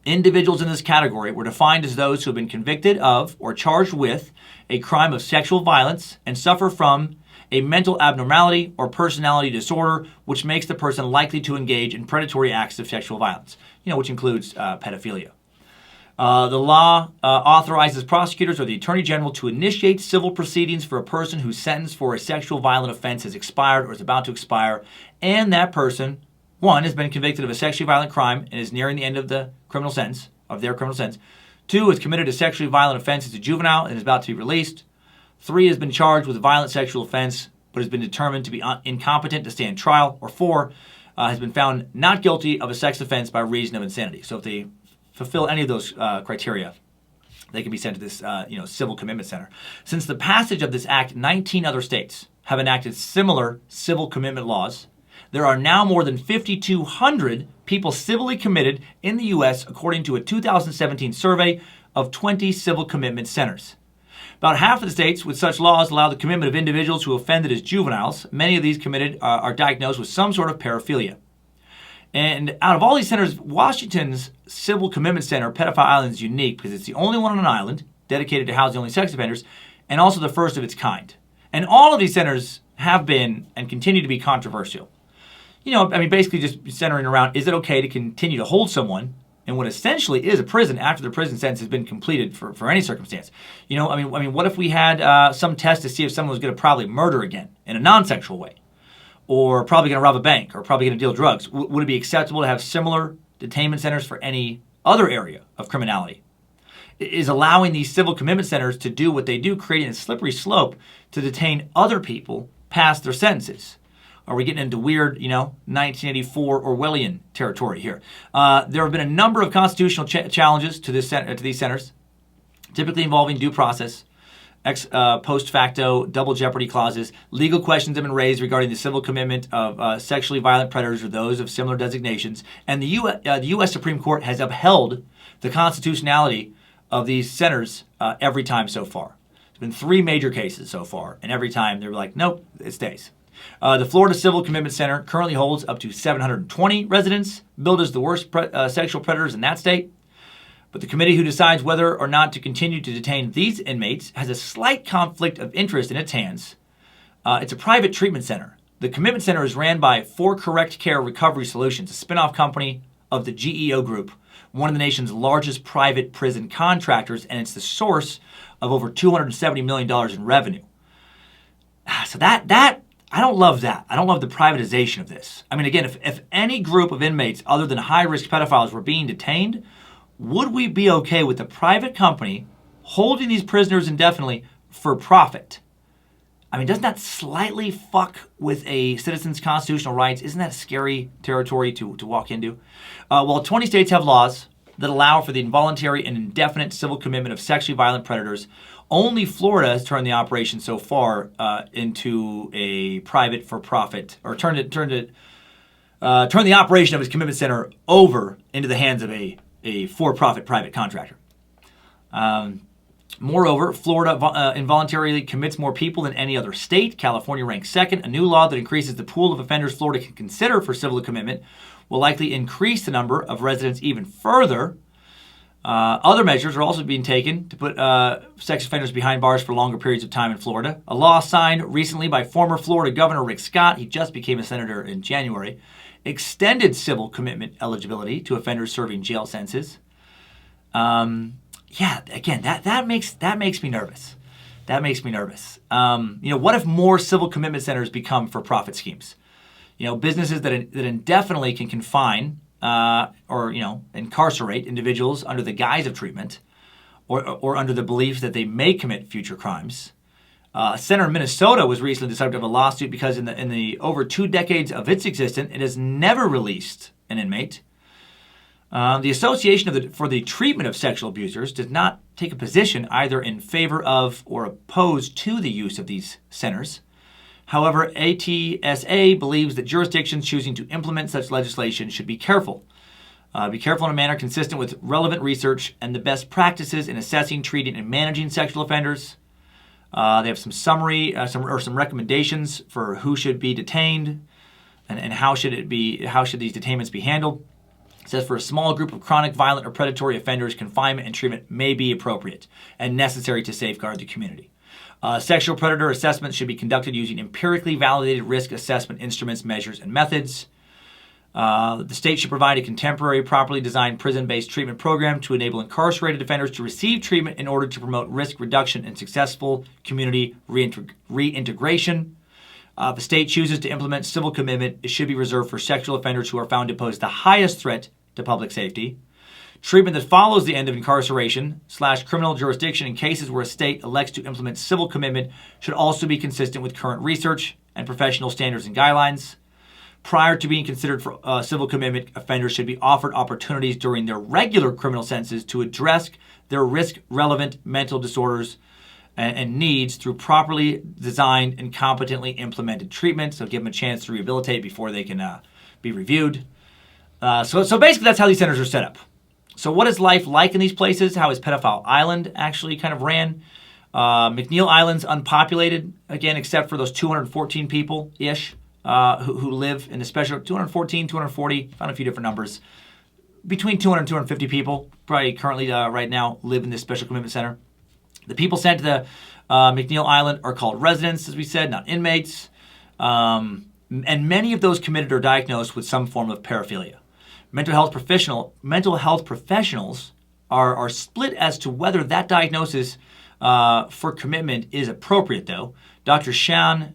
Individuals in this category were defined as those who have been convicted of or charged with a crime of sexual violence and suffer from a mental abnormality or personality disorder which makes the person likely to engage in predatory acts of sexual violence, which includes pedophilia. The law authorizes prosecutors or the Attorney General to initiate civil proceedings for a person whose sentence for a sexual violent offense has expired or is about to expire, and that person, 1, has been convicted of a sexually violent crime and is nearing the end of their criminal sentence. 2, has committed a sexually violent offense as a juvenile and is about to be released. 3, has been charged with a violent sexual offense but has been determined to be incompetent to stand trial. Or 4, has been found not guilty of a sex offense by reason of insanity. So if they fulfill any of those criteria, they can be sent to this civil commitment center. Since the passage of this act, 19 other states have enacted similar civil commitment laws. There are now more than 5,200 people civilly committed in the U.S., according to a 2017 survey of 20 civil commitment centers. About half of the states with such laws allow the commitment of individuals who offended as juveniles. Many of these committed are diagnosed with some sort of paraphilia. And out of all these centers, Washington's Civil Commitment Center, Pedophile Island, is unique because it's the only one on an island dedicated to housing only sex offenders and also the first of its kind. And all of these centers have been and continue to be controversial. Basically just centering around, is it okay to continue to hold someone in what essentially is a prison after their prison sentence has been completed for any circumstance? What if we had some test to see if someone was going to probably murder again in a non-sexual way? Or probably going to rob a bank, or probably going to deal drugs? Would it be acceptable to have similar detainment centers for any other area of criminality? Is allowing these civil commitment centers to do what they do, creating a slippery slope to detain other people past their sentences? Are we getting into weird, 1984 Orwellian territory here? There have been a number of constitutional challenges to these centers, typically involving due process. post facto double jeopardy clauses. Legal questions have been raised regarding the civil commitment of sexually violent predators or those of similar designations. And the U.S. Supreme Court has upheld the constitutionality of these centers every time so far. There's been 3 major cases so far, and every time they're like, nope, it stays. The Florida Civil Commitment Center currently holds up to 720 residents, billed as the worst sexual predators in that state. But the committee who decides whether or not to continue to detain these inmates has a slight conflict of interest in its hands. It's a private treatment center. The commitment center is ran by For Correct Care Recovery Solutions, a spin-off company of the GEO Group, one of the nation's largest private prison contractors, and it's the source of over $270 million in revenue. So that I don't love that. I don't love the privatization of this. I mean, again, if any group of inmates other than high-risk pedophiles were being detained, would we be okay with the private company holding these prisoners indefinitely for profit? I mean, doesn't that slightly fuck with a citizen's constitutional rights? Isn't that scary territory to walk into? Well, 20 states have laws that allow for the involuntary and indefinite civil commitment of sexually violent predators. Only Florida has turned the operation so far into a private for-profit, or turned the operation of its commitment center over into the hands of a for-profit private contractor. Moreover, Florida involuntarily commits more people than any other state. California ranks second. A new law that increases the pool of offenders Florida can consider for civil commitment will likely increase the number of residents even further. Other measures are also being taken to put sex offenders behind bars for longer periods of time in Florida. A law signed recently by former Florida Governor Rick Scott, he just became a senator in January, extended civil commitment eligibility to offenders serving jail sentences. Again, that makes me nervous. That makes me nervous. What if more civil commitment centers become for-profit schemes? Businesses that indefinitely can confine or incarcerate individuals under the guise of treatment or under the belief that they may commit future crimes. A center in Minnesota was recently the subject of a lawsuit because in the over 2 decades of its existence, it has never released an inmate. The Association for the Treatment of Sexual Abusers does not take a position either in favor of or opposed to the use of these centers. However, ATSA believes that jurisdictions choosing to implement such legislation should be careful. Be careful in a manner consistent with relevant research and the best practices in assessing, treating, and managing sexual offenders. They have some summary, some recommendations for who should be detained and how should these detainments be handled. It says for a small group of chronic, violent, or predatory offenders, confinement and treatment may be appropriate and necessary to safeguard the community. Sexual predator assessments should be conducted using empirically validated risk assessment instruments, measures, and methods. The state should provide a contemporary, properly designed prison-based treatment program to enable incarcerated offenders to receive treatment in order to promote risk reduction and successful community reintegration. If a state chooses to implement civil commitment, it should be reserved for sexual offenders who are found to pose the highest threat to public safety. Treatment that follows the end of incarceration / criminal jurisdiction in cases where a state elects to implement civil commitment should also be consistent with current research and professional standards and guidelines. Prior to being considered for civil commitment, offenders should be offered opportunities during their regular criminal sentences to address their risk-relevant mental disorders and needs through properly designed and competently implemented treatment. So give them a chance to rehabilitate before they can be reviewed. So basically that's how these centers are set up. So what is life like in these places? How is Pedophile Island actually kind of ran? McNeil Island's unpopulated, again, except for those 214 people-ish who live in the special, 214, 240, found a few different numbers. Between 200 and 250 people, probably currently right now, live in this special commitment center. The people sent to the McNeil Island are called residents, as we said, not inmates. And many of those committed are diagnosed with some form of paraphilia. Mental health professionals are split as to whether that diagnosis for commitment is appropriate, though. Sean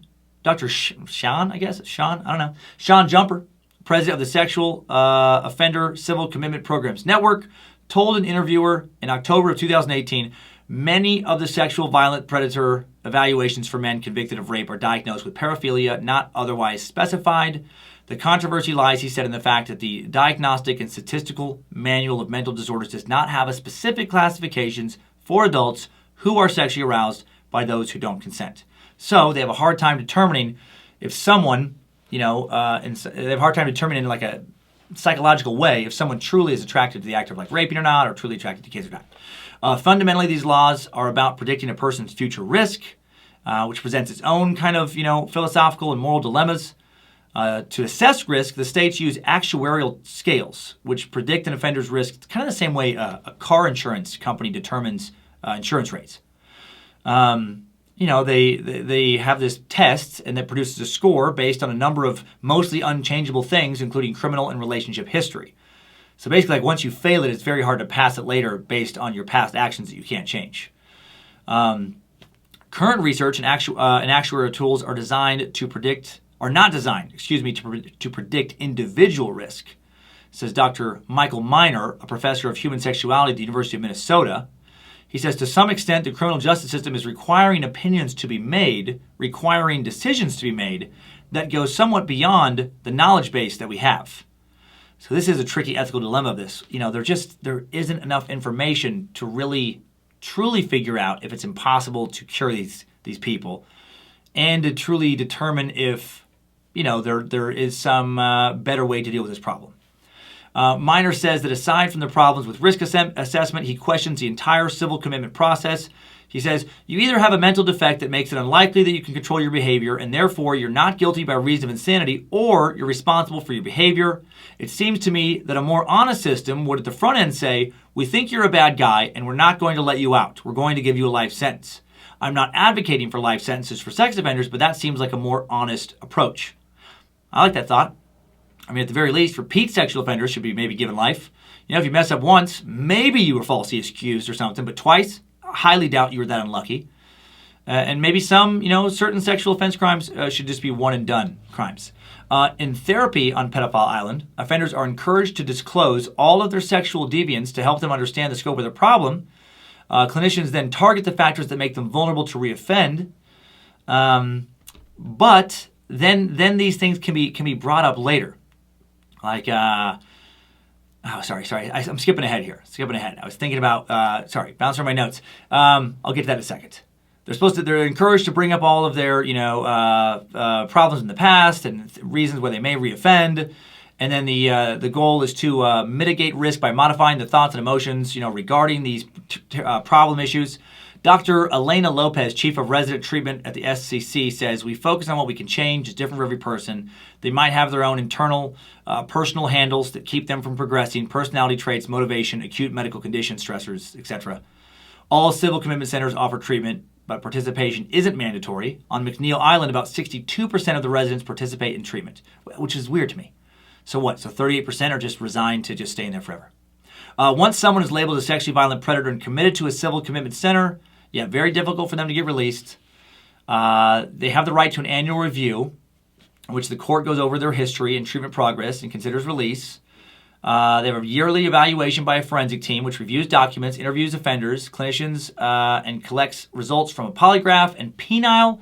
Jumper, president of the Sexual Offender Civil Commitment Programs Network, told an interviewer in October of 2018, many of the sexual violent predator evaluations for men convicted of rape are diagnosed with paraphilia, not otherwise specified. The controversy lies, he said, in the fact that the Diagnostic and Statistical Manual of Mental Disorders does not have a specific classifications for adults who are sexually aroused by those who don't consent. So they have a hard time determining if someone, they have a hard time determining in like a psychological way if someone truly is attracted to the act of like raping or not, or truly attracted to kids or not. Fundamentally, these laws are about predicting a person's future risk, which presents its own kind of, philosophical and moral dilemmas. To assess risk, the states use actuarial scales, which predict an offender's risk kind of the same way a car insurance company determines insurance rates. They have this test, and that produces a score based on a number of mostly unchangeable things, including criminal and relationship history. So basically, like once you fail it, it's very hard to pass it later based on your past actions that you can't change. Current research and actuarial tools are not designed to predict individual risk, says Dr. Michael Miner, a professor of human sexuality at the University of Minnesota. He says, to some extent, the criminal justice system is requiring decisions to be made that go somewhat beyond the knowledge base that we have. So this is a tricky ethical dilemma of this. There isn't enough information to really, truly figure out if it's impossible to cure these people, and to truly determine if, there is some better way to deal with this problem. Miner says that aside from the problems with risk assessment, he questions the entire civil commitment process. He says, you either have a mental defect that makes it unlikely that you can control your behavior, and therefore you're not guilty by reason of insanity, or you're responsible for your behavior. It seems to me that a more honest system would at the front end say, we think you're a bad guy, and we're not going to let you out. We're going to give you a life sentence. I'm not advocating for life sentences for sex offenders, but that seems like a more honest approach. I like that thought. I mean, at the very least, repeat sexual offenders should be maybe given life. If you mess up once, maybe you were falsely accused or something, but twice, I highly doubt you were that unlucky. And maybe some, certain sexual offense crimes should just be one and done crimes. In therapy on Pedophile Island, offenders are encouraged to disclose all of their sexual deviance to help them understand the scope of their problem. Clinicians then target the factors that make them vulnerable to reoffend. But then these things can be brought up later. Like, sorry. I'm skipping ahead here. I was thinking about, bouncing my notes. I'll get to that in a second. They're encouraged to bring up all of their, problems in the past and reasons why they may reoffend. And then the goal is to mitigate risk by modifying the thoughts and emotions, regarding these problem issues. Dr. Elena Lopez, Chief of Resident Treatment at the SCC, says, we focus on what we can change. It's different for every person. They might have their own internal personal handles that keep them from progressing, personality traits, motivation, acute medical conditions, stressors, etc. All civil commitment centers offer treatment, but participation isn't mandatory. On McNeil Island, about 62% of the residents participate in treatment, which is weird to me. So what? So 38% are just resigned to just staying there forever. Once someone is labeled a sexually violent predator and committed to a civil commitment center, very difficult for them to get released. They have the right to an annual review, in which the court goes over their history and treatment progress and considers release. They have a yearly evaluation by a forensic team, which reviews documents, interviews offenders, clinicians, and collects results from a polygraph and penile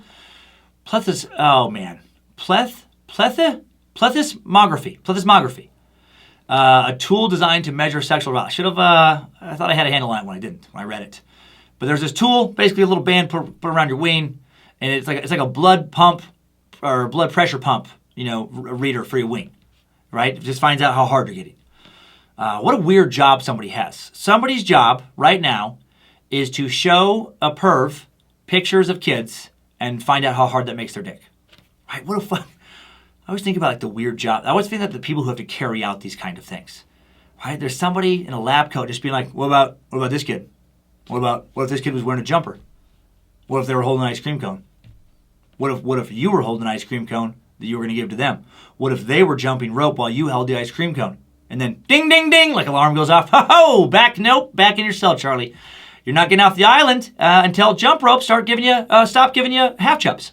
plethysmography. A tool designed to measure sexual arousal. I thought I had a handle on it when I read it. But there's this tool, basically a little band put around your wing, and it's like a blood pump or blood pressure pump, reader for your wing, right? It just finds out how hard you're getting. What a weird job somebody has. Somebody's job right now is to show a perv pictures of kids and find out how hard that makes their dick. Right? What a fun. I always think about the weird job. I always think that the people who have to carry out these kind of things, right? There's somebody in a lab coat just being like, what about this kid? What if this kid was wearing a jumper? What if they were holding an ice cream cone? What if you were holding an ice cream cone that you were going to give to them? What if they were jumping rope while you held the ice cream cone? And then ding, ding, ding, like alarm goes off. Ho, back in your cell, Charlie. You're not getting off the island until jump ropes stop giving you half jumps.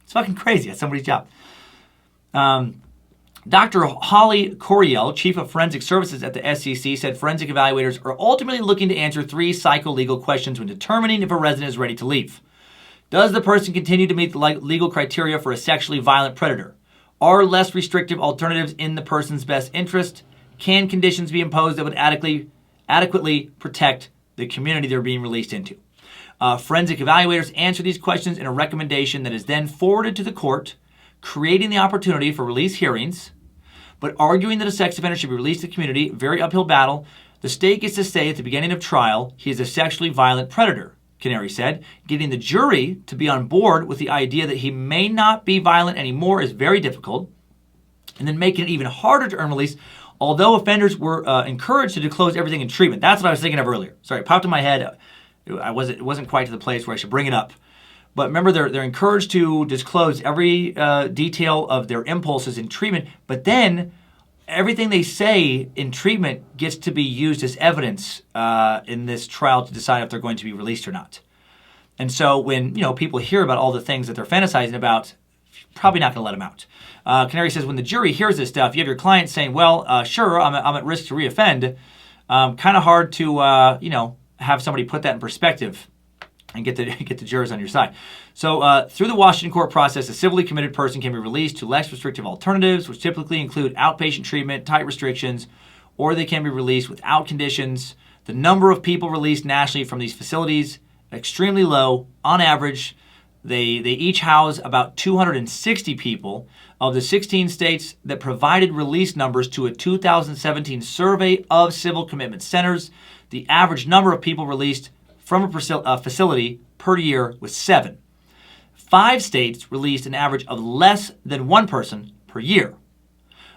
It's fucking crazy. That's somebody's job. Dr. Holly Coriel, Chief of Forensic Services at the SCC, said forensic evaluators are ultimately looking to answer 3 psycho-legal questions when determining if a resident is ready to leave. Does the person continue to meet the legal criteria for a sexually violent predator? Are less restrictive alternatives in the person's best interest? Can conditions be imposed that would adequately protect the community they're being released into? Forensic evaluators answer these questions in a recommendation that is then forwarded to the court, creating the opportunity for release hearings, but arguing that a sex offender should be released to the community, very uphill battle. The state gets to say at the beginning of trial, he is a sexually violent predator, Canary said. Getting the jury to be on board with the idea that he may not be violent anymore is very difficult, and then making it even harder to earn release, although offenders were encouraged to disclose everything in treatment. That's what I was thinking of earlier. Sorry, it popped in my head. It wasn't quite to the place where I should bring it up. But remember, they're encouraged to disclose every detail of their impulses in treatment, but then everything they say in treatment gets to be used as evidence in this trial to decide if they're going to be released or not. And so when people hear about all the things that they're fantasizing about, probably not going to let them out. Canary says when the jury hears this stuff, you have your client saying, well, sure, I'm at risk to reoffend. Kind of hard to have somebody put that in perspective and get the jurors on your side. So through the Washington court process, a civilly committed person can be released to less restrictive alternatives, which typically include outpatient treatment, tight restrictions, or they can be released without conditions. The number of people released nationally from these facilities, extremely low. On average, they each house about 260 people. Of the 16 states that provided release numbers to a 2017 survey of civil commitment centers, the average number of people released from a facility per year was 7. 5 states released an average of less than 1 person per year.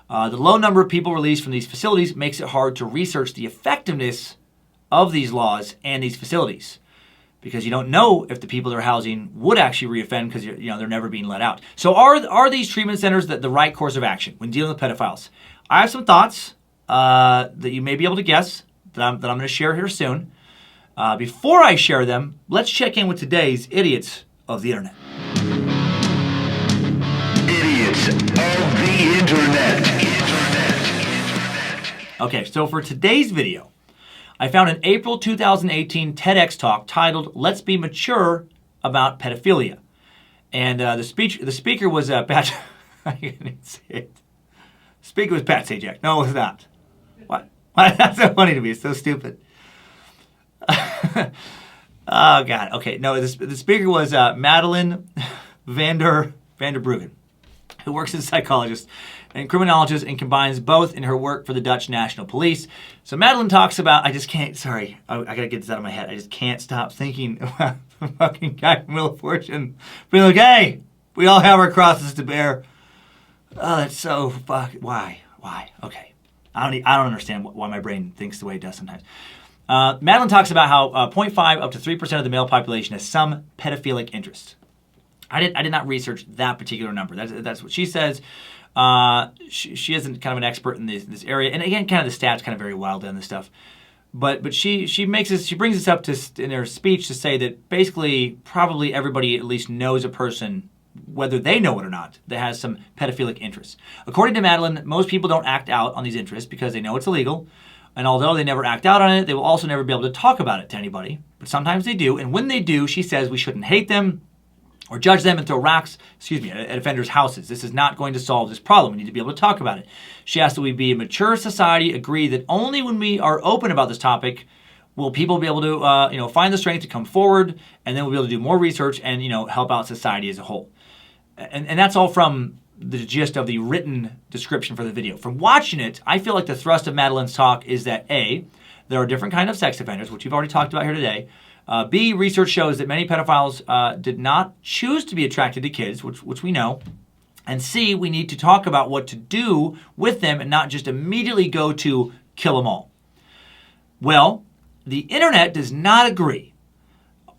The low number of people released from these facilities makes it hard to research the effectiveness of these laws and these facilities, because you don't know if the people they're housing would actually reoffend because they're never being let out. So are these treatment centers the right course of action when dealing with pedophiles? I have some thoughts that you may be able to guess that I'm going to share here soon. Before I share them, let's check in with today's idiots of the internet. Idiots of the internet. Okay, so for today's video, I found an April 2018 TEDx talk titled "Let's Be Mature About Pedophilia," and the speaker was Pat. I can't say it. The speaker was Pat Sajak. No, it was not. What? That's so funny to me. It's so stupid. Oh God. Okay. No, the speaker was Madeline Vander Bruggen, who works as a psychologist and criminologist and combines both in her work for the Dutch National Police. So Madeline talks about, I just can't, sorry, I gotta get this out of my head. I just can't stop thinking about the fucking guy from Wheel of Fortune being like, hey, we all have our crosses to bear. Oh, that's so why? Okay. I don't understand why my brain thinks the way it does sometimes. Madeline talks about how 0.5 up to 3% of the male population has some pedophilic interest. I did not research that particular number. That's what she says. She isn't kind of an expert in this area, and again, kind of the stats kind of very wild on this stuff. But she brings this up in her speech to say that basically probably everybody at least knows a person, whether they know it or not, that has some pedophilic interests. According to Madeline, most people don't act out on these interests because they know it's illegal. And although they never act out on it, they will also never be able to talk about it to anybody. But sometimes they do. And when they do, she says we shouldn't hate them or judge them and throw rocks, at offenders' houses. This is not going to solve this problem. We need to be able to talk about it. She asked that we be a mature society, agree that only when we are open about this topic will people be able to find the strength to come forward, and then we'll be able to do more research and help out society as a whole. And that's all from the gist of the written description for the video. From watching it, I feel like the thrust of Madeline's talk is that A, there are different kinds of sex offenders, which we've already talked about here today. B, research shows that many pedophiles did not choose to be attracted to kids, which we know. And C, we need to talk about what to do with them and not just immediately go to kill them all. Well, the internet does not agree.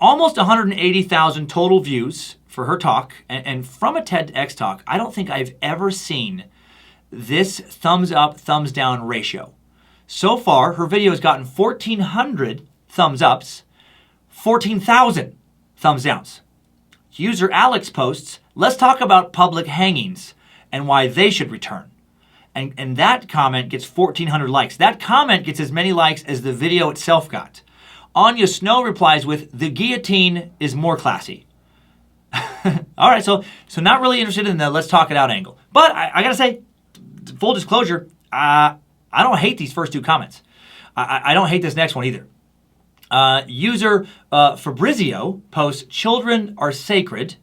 Almost 180,000 total views for her talk, and from a TEDx talk, I don't think I've ever seen this thumbs up, thumbs down ratio. So far, her video has gotten 1,400 thumbs ups, 14,000 thumbs downs. User Alex posts, let's talk about public hangings and why they should return. And that comment gets 1,400 likes. That comment gets as many likes as the video itself got. Anya Snow replies with, the guillotine is more classy. All right, so not really interested in the let's talk it out angle. But I gotta say, full disclosure, I don't hate these first two comments. I don't hate this next one either. User Fabrizio posts, children are sacred.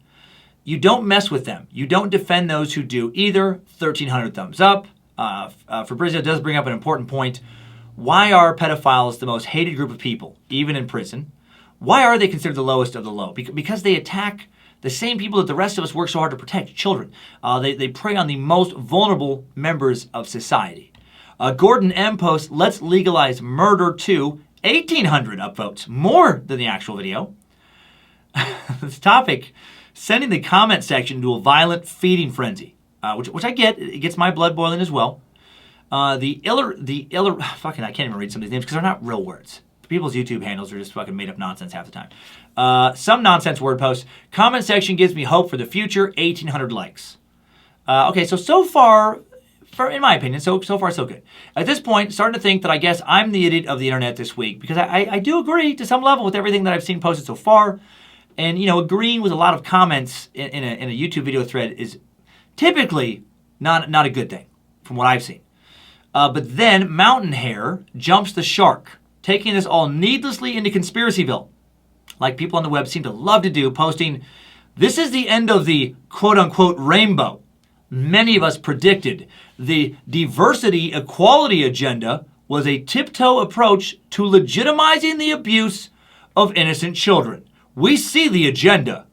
You don't mess with them. You don't defend those who do either. 1,300 thumbs up. Fabrizio does bring up an important point. Why are pedophiles the most hated group of people, even in prison? Why are they considered the lowest of the low? Because they attack the same people that the rest of us work so hard to protect, children. They prey on the most vulnerable members of society. Gordon M. posts, let's legalize murder too. 1,800 upvotes, more than the actual video. This topic, sending the comment section to a violent feeding frenzy, which I get. It gets my blood boiling as well. Fucking, I can't even read some of these names because they're not real words. People's YouTube handles are just fucking made up nonsense half the time. Some nonsense word posts. Comment section gives me hope for the future. 1,800 likes. Okay, so far, in my opinion, so far so good. At this point, starting to think that I guess I'm the idiot of the internet this week because I do agree to some level with everything that I've seen posted so far, and agreeing with a lot of comments in a YouTube video thread is typically not a good thing from what I've seen. But then Mountain Hair jumps the shark, taking this all needlessly into Conspiracyville, like people on the web seem to love to do, posting, this is the end of the quote-unquote rainbow. Many of us predicted the diversity equality agenda was a tiptoe approach to legitimizing the abuse of innocent children. We see the agenda.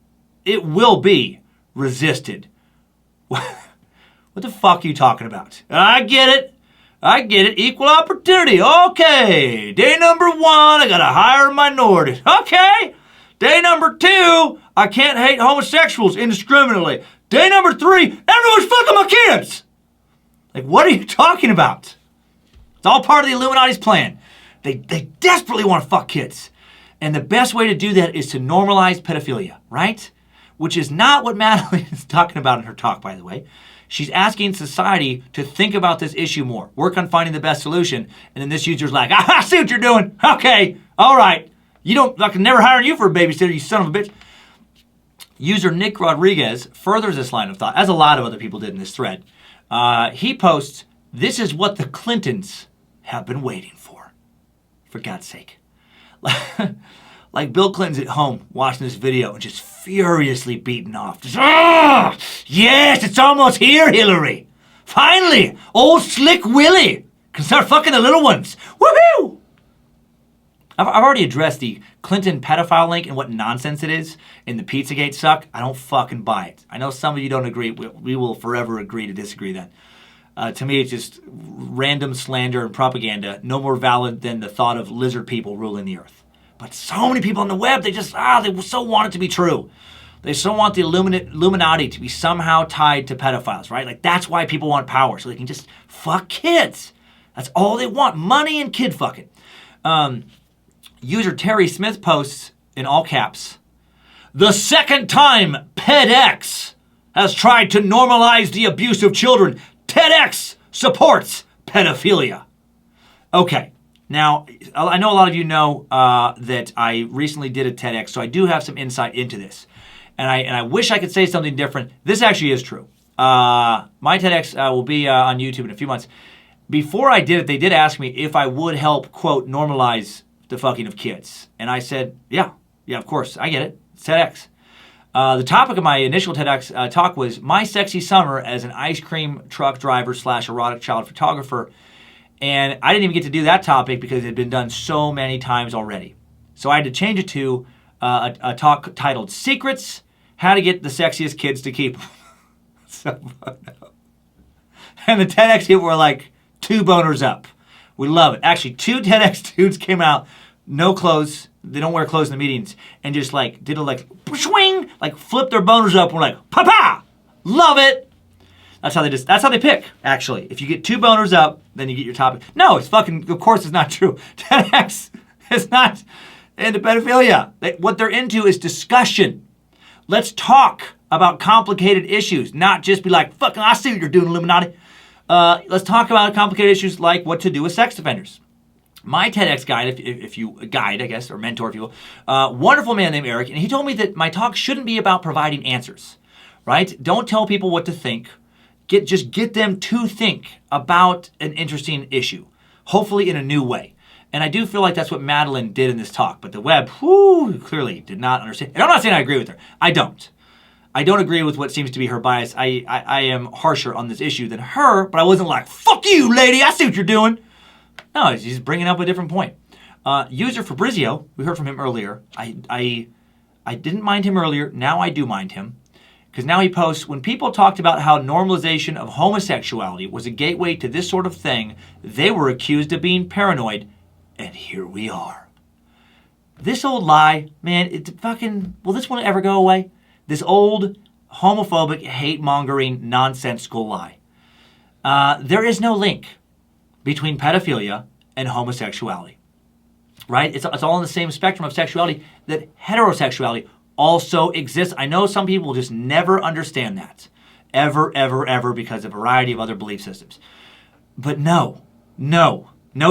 It will be resisted. What the fuck are you talking about? I get it. Equal opportunity. Okay. Day number 1, I gotta hire a minority. Okay. Day number 2, I can't hate homosexuals indiscriminately. Day number 3, everyone's fucking my kids. Like, what are you talking about? It's all part of the Illuminati's plan. They desperately want to fuck kids. And the best way to do that is to normalize pedophilia, right? Which is not what Madeline is talking about in her talk, by the way. She's asking society to think about this issue more, work on finding the best solution, and then this user's like, I see what you're doing. Okay, all right. I can never hire you for a babysitter, you son of a bitch. User Nick Rodriguez furthers this line of thought, as a lot of other people did in this thread. He posts, this is what the Clintons have been waiting for God's sake. Like Bill Clinton's at home watching this video and just furiously beating off. Just, yes, it's almost here, Hillary. Finally, old Slick Willie can start fucking the little ones. Woohoo! I've already addressed the Clinton pedophile link and what nonsense it is in the Pizzagate suck. I don't fucking buy it. I know some of you don't agree. We will forever agree to disagree then. To me, it's just random slander and propaganda, no more valid than the thought of lizard people ruling the earth. But so many people on the web, they so want it to be true. They so want the Illuminati to be somehow tied to pedophiles, right? Like, that's why people want power, so they can just fuck kids. That's all they want, money and kid fucking. User Terry Smith posts, in all caps, the second time PedX has tried to normalize the abuse of children, TEDx supports pedophilia. Okay. Now, I know a lot of you know that I recently did a TEDx, so I do have some insight into this. And I wish I could say something different. This actually is true. My TEDx will be on YouTube in a few months. Before I did it, they did ask me if I would help, quote, normalize the fucking of kids. And I said, yeah, of course, I get it. It's TEDx. The topic of my initial TEDx talk was my sexy summer as an ice cream truck driver / erotic child photographer. And I didn't even get to do that topic because it had been done so many times already. So I had to change it to a talk titled Secrets, How to Get the Sexiest Kids to Keep Them. So fucked up. And the TEDx people were like, 2 boners up. We love it. Actually, 2 TEDx dudes came out, no clothes. They don't wear clothes in the meetings. And just like, did a like, swing, like flipped their boners up. And we're like, papa, love it. That's how they pick, actually. If you get 2 boners up, then you get your topic. No, it's fucking, of course it's not true. TEDx is not into pedophilia. What they're into is discussion. Let's talk about complicated issues, not just be like, fucking, I see what you're doing, Illuminati. Let's talk about complicated issues like what to do with sex offenders. My TEDx guide, if you guide, I guess, or mentor, if you will, wonderful man named Eric, and he told me that my talk shouldn't be about providing answers, right? Don't tell people what to think. Just get them to think about an interesting issue, hopefully in a new way. And I do feel like that's what Madeline did in this talk. But the web, whoo, clearly did not understand. And I'm not saying I agree with her. I don't. I don't agree with what seems to be her bias. I am harsher on this issue than her, but I wasn't like, fuck you, lady, I see what you're doing. No, she's bringing up a different point. User Fabrizio, we heard from him earlier. I didn't mind him earlier. Now I do mind him. Because now he posts, when people talked about how normalization of homosexuality was a gateway to this sort of thing, they were accused of being paranoid. And here we are. This old lie, man, it's fucking, will this one ever go away? This old homophobic, hate-mongering, nonsensical lie. There is no link between pedophilia and homosexuality. Right? It's all in the same spectrum of sexuality that heterosexuality also exists. I know some people will just never understand that. Ever, ever, ever, because of a variety of other belief systems. But no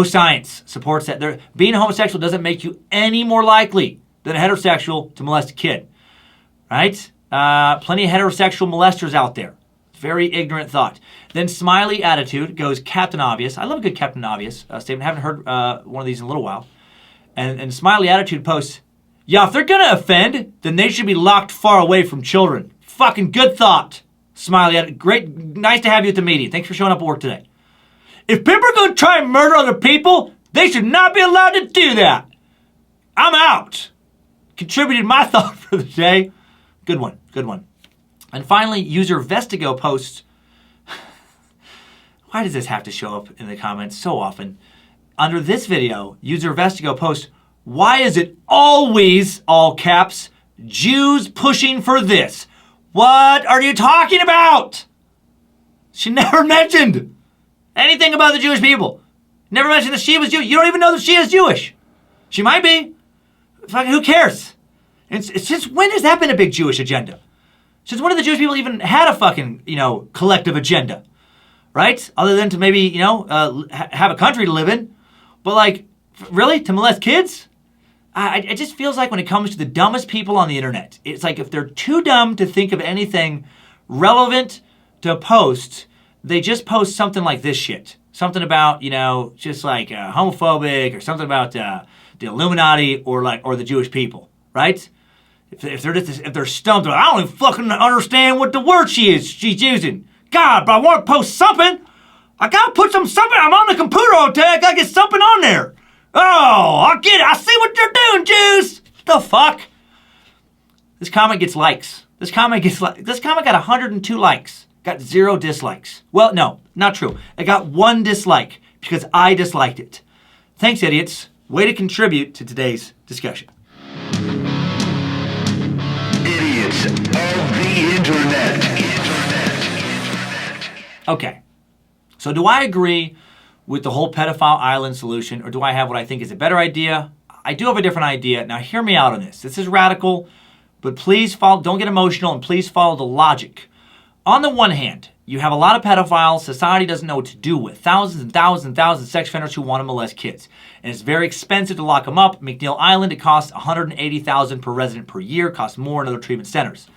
science supports that. Being homosexual doesn't make you any more likely than a heterosexual to molest a kid. Right? Plenty of heterosexual molesters out there. Very ignorant thought. Then Smiley Attitude goes Captain Obvious. I love a good Captain Obvious statement. Haven't heard one of these in a little while. And Smiley Attitude posts, yeah, if they're going to offend, then they should be locked far away from children. Fucking good thought. Smiley Attitude. Great. Nice to have you at the meeting. Thanks for showing up at work today. If people are going to try and murder other people, they should not be allowed to do that. I'm out. Contributed my thought for the day. Good one. And finally, user Vestigo posts, why does this have to show up in the comments so often? Under this video, user Vestigo posts, why is it always, all caps, Jews pushing for this? What are you talking about? She never mentioned anything about the Jewish people. Never mentioned that she was Jewish. You don't even know that she is Jewish. She might be. Fucking who cares? Since when has that been a big Jewish agenda? Since when have the Jewish people even had a fucking, collective agenda? Right? Other than to maybe, have a country to live in. But really? To molest kids? It just feels like when it comes to the dumbest people on the internet, it's like if they're too dumb to think of anything relevant to post, they just post something like this shit. Something about, just like homophobic or something about the Illuminati or the Jewish people, right? If they're stumped, I don't even fucking understand what the word she's using. God, but I want to post something. I gotta put something. I'm on the computer all day. I gotta get something on there. Oh, I get it. I see what you're doing, Jews. The fuck? This comment gets likes. This comment got 102 likes. Got 0 dislikes. Well, no, not true. It got 1 dislike because I disliked it. Thanks, idiots. Way to contribute to today's discussion. Idiots of the internet. Okay. So do I agree with the whole Pedophile Island solution, or do I have what I think is a better idea? I do have a different idea. Now, hear me out on this. This is radical, but please don't get emotional, and please follow the logic. On the one hand, you have a lot of pedophiles society doesn't know what to do with. Thousands and thousands and thousands of sex offenders who want to molest kids. And it's very expensive to lock them up. McNeil Island, it costs $180,000 per resident per year. It costs more in other treatment centers.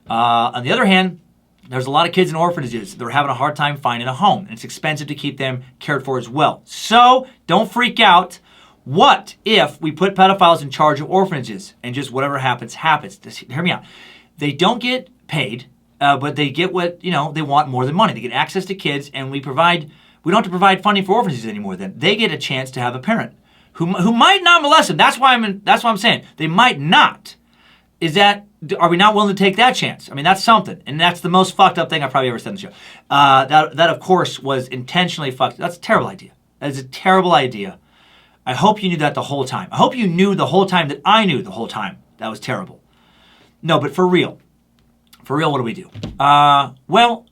On the other hand, there's a lot of kids in orphanages. They're having a hard time finding a home. And it's expensive to keep them cared for as well. So, don't freak out. What if we put pedophiles in charge of orphanages and just whatever happens, happens? Hear me out. They don't get paid, but they get what, they want more than money. They get access to kids, and we don't have to provide funding for orphanages anymore then. They get a chance to have a parent who might not molest them. That's why I'm saying. They might not. Are we not willing to take that chance? I mean, that's something. And that's the most fucked up thing I've probably ever said on the show. That of course, was intentionally fucked. That's a terrible idea. That is a terrible idea. I hope you knew that the whole time. I hope you knew the whole time that I knew the whole time. That was terrible. No, but for real, what do we do? Well,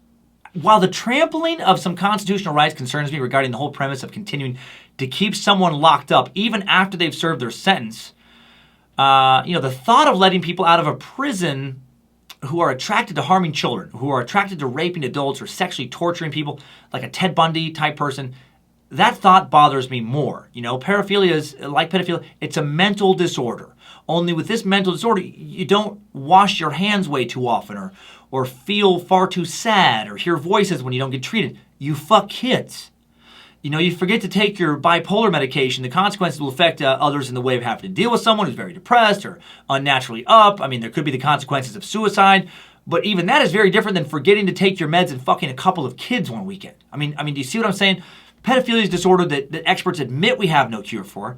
while the trampling of some constitutional rights concerns me regarding the whole premise of continuing to keep someone locked up even after they've served their sentence, the thought of letting people out of a prison who are attracted to harming children, who are attracted to raping adults or sexually torturing people, like a Ted Bundy type person, that thought bothers me more. Paraphilias, like pedophilia, it's a mental disorder. Only with this mental disorder, you don't wash your hands way too often or feel far too sad or hear voices when you don't get treated. You fuck kids. You forget to take your bipolar medication, the consequences will affect others in the way of having to deal with someone who's very depressed or unnaturally up. I mean, there could be the consequences of suicide, but even that is very different than forgetting to take your meds and fucking a couple of kids one weekend. I mean, do you see what I'm saying? Pedophilia is a disorder that experts admit we have no cure for.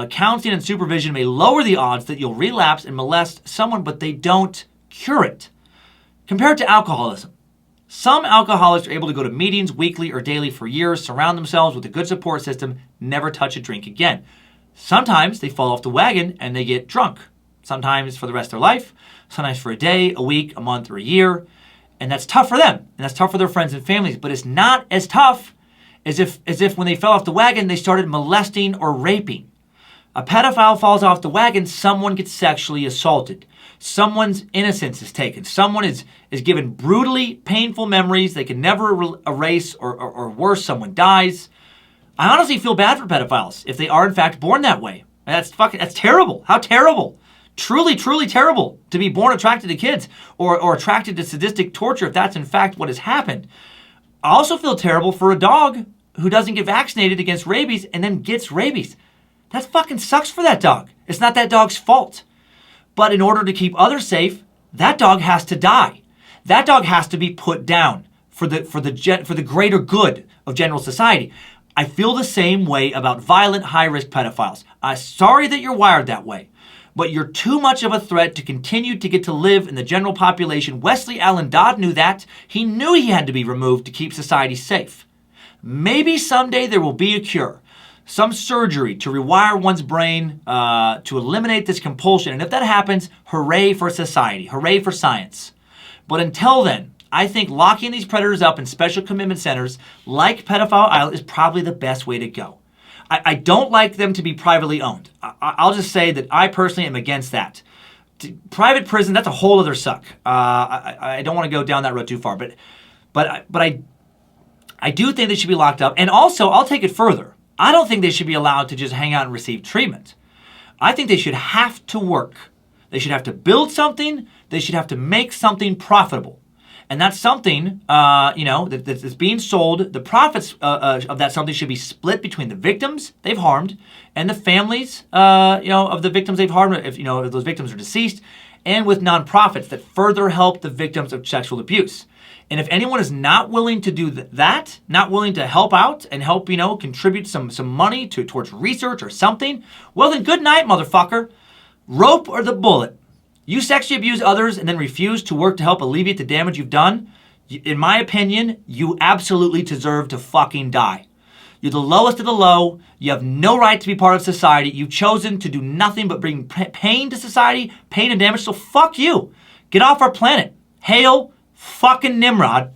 Counseling and supervision may lower the odds that you'll relapse and molest someone, but they don't cure it. Compared to alcoholism, some alcoholics are able to go to meetings weekly or daily for years, surround themselves with a good support system, never touch a drink again. Sometimes they fall off the wagon and they get drunk. Sometimes for the rest of their life, sometimes for a day, a week, a month, or a year. And that's tough for them, and that's tough for their friends and families, but it's not as tough as if when they fell off the wagon, they started molesting or raping. A pedophile falls off the wagon, someone gets sexually assaulted. Someone's innocence is taken. Someone is given brutally painful memories they can never erase, or worse, someone dies. I honestly feel bad for pedophiles if they are in fact born that way. That's terrible. How terrible. Truly, truly terrible to be born attracted to kids or attracted to sadistic torture if that's in fact what has happened. I also feel terrible for a dog who doesn't get vaccinated against rabies and then gets rabies. That fucking sucks for that dog. It's not that dog's fault. But in order to keep others safe, that dog has to die. That dog has to be put down for the greater good of general society. I feel the same way about violent, high-risk pedophiles. I'm sorry that you're wired that way, but you're too much of a threat to continue to get to live in the general population. Wesley Allen Dodd knew that. He knew he had to be removed to keep society safe. Maybe someday there will be a cure. Some surgery to rewire one's brain to eliminate this compulsion. And if that happens, hooray for society, hooray for science. But until then, I think locking these predators up in special commitment centers like Pedophile Island is probably the best way to go. I don't like them to be privately owned. I'll just say that I personally am against that. Private prison, that's a whole other suck. I don't want to go down that road too far, but I do think they should be locked up. And also, I'll take it further. I don't think they should be allowed to just hang out and receive treatment. I think they should have to work. They should have to build something. They should have to make something profitable. And that's something, that's being sold. The profits of that something should be split between the victims they've harmed and the families, of the victims they've harmed, if those victims are deceased, and with nonprofits that further help the victims of sexual abuse. And if anyone is not willing to do that, not willing to help out and help, contribute some money towards research or something, well then good night, motherfucker. Rope or the bullet. You sexually abuse others and then refuse to work to help alleviate the damage you've done, in my opinion, you absolutely deserve to fucking die. You're the lowest of the low. You have no right to be part of society. You've chosen to do nothing but bring pain to society, pain and damage, so fuck you. Get off our planet. Hail fucking Nimrod.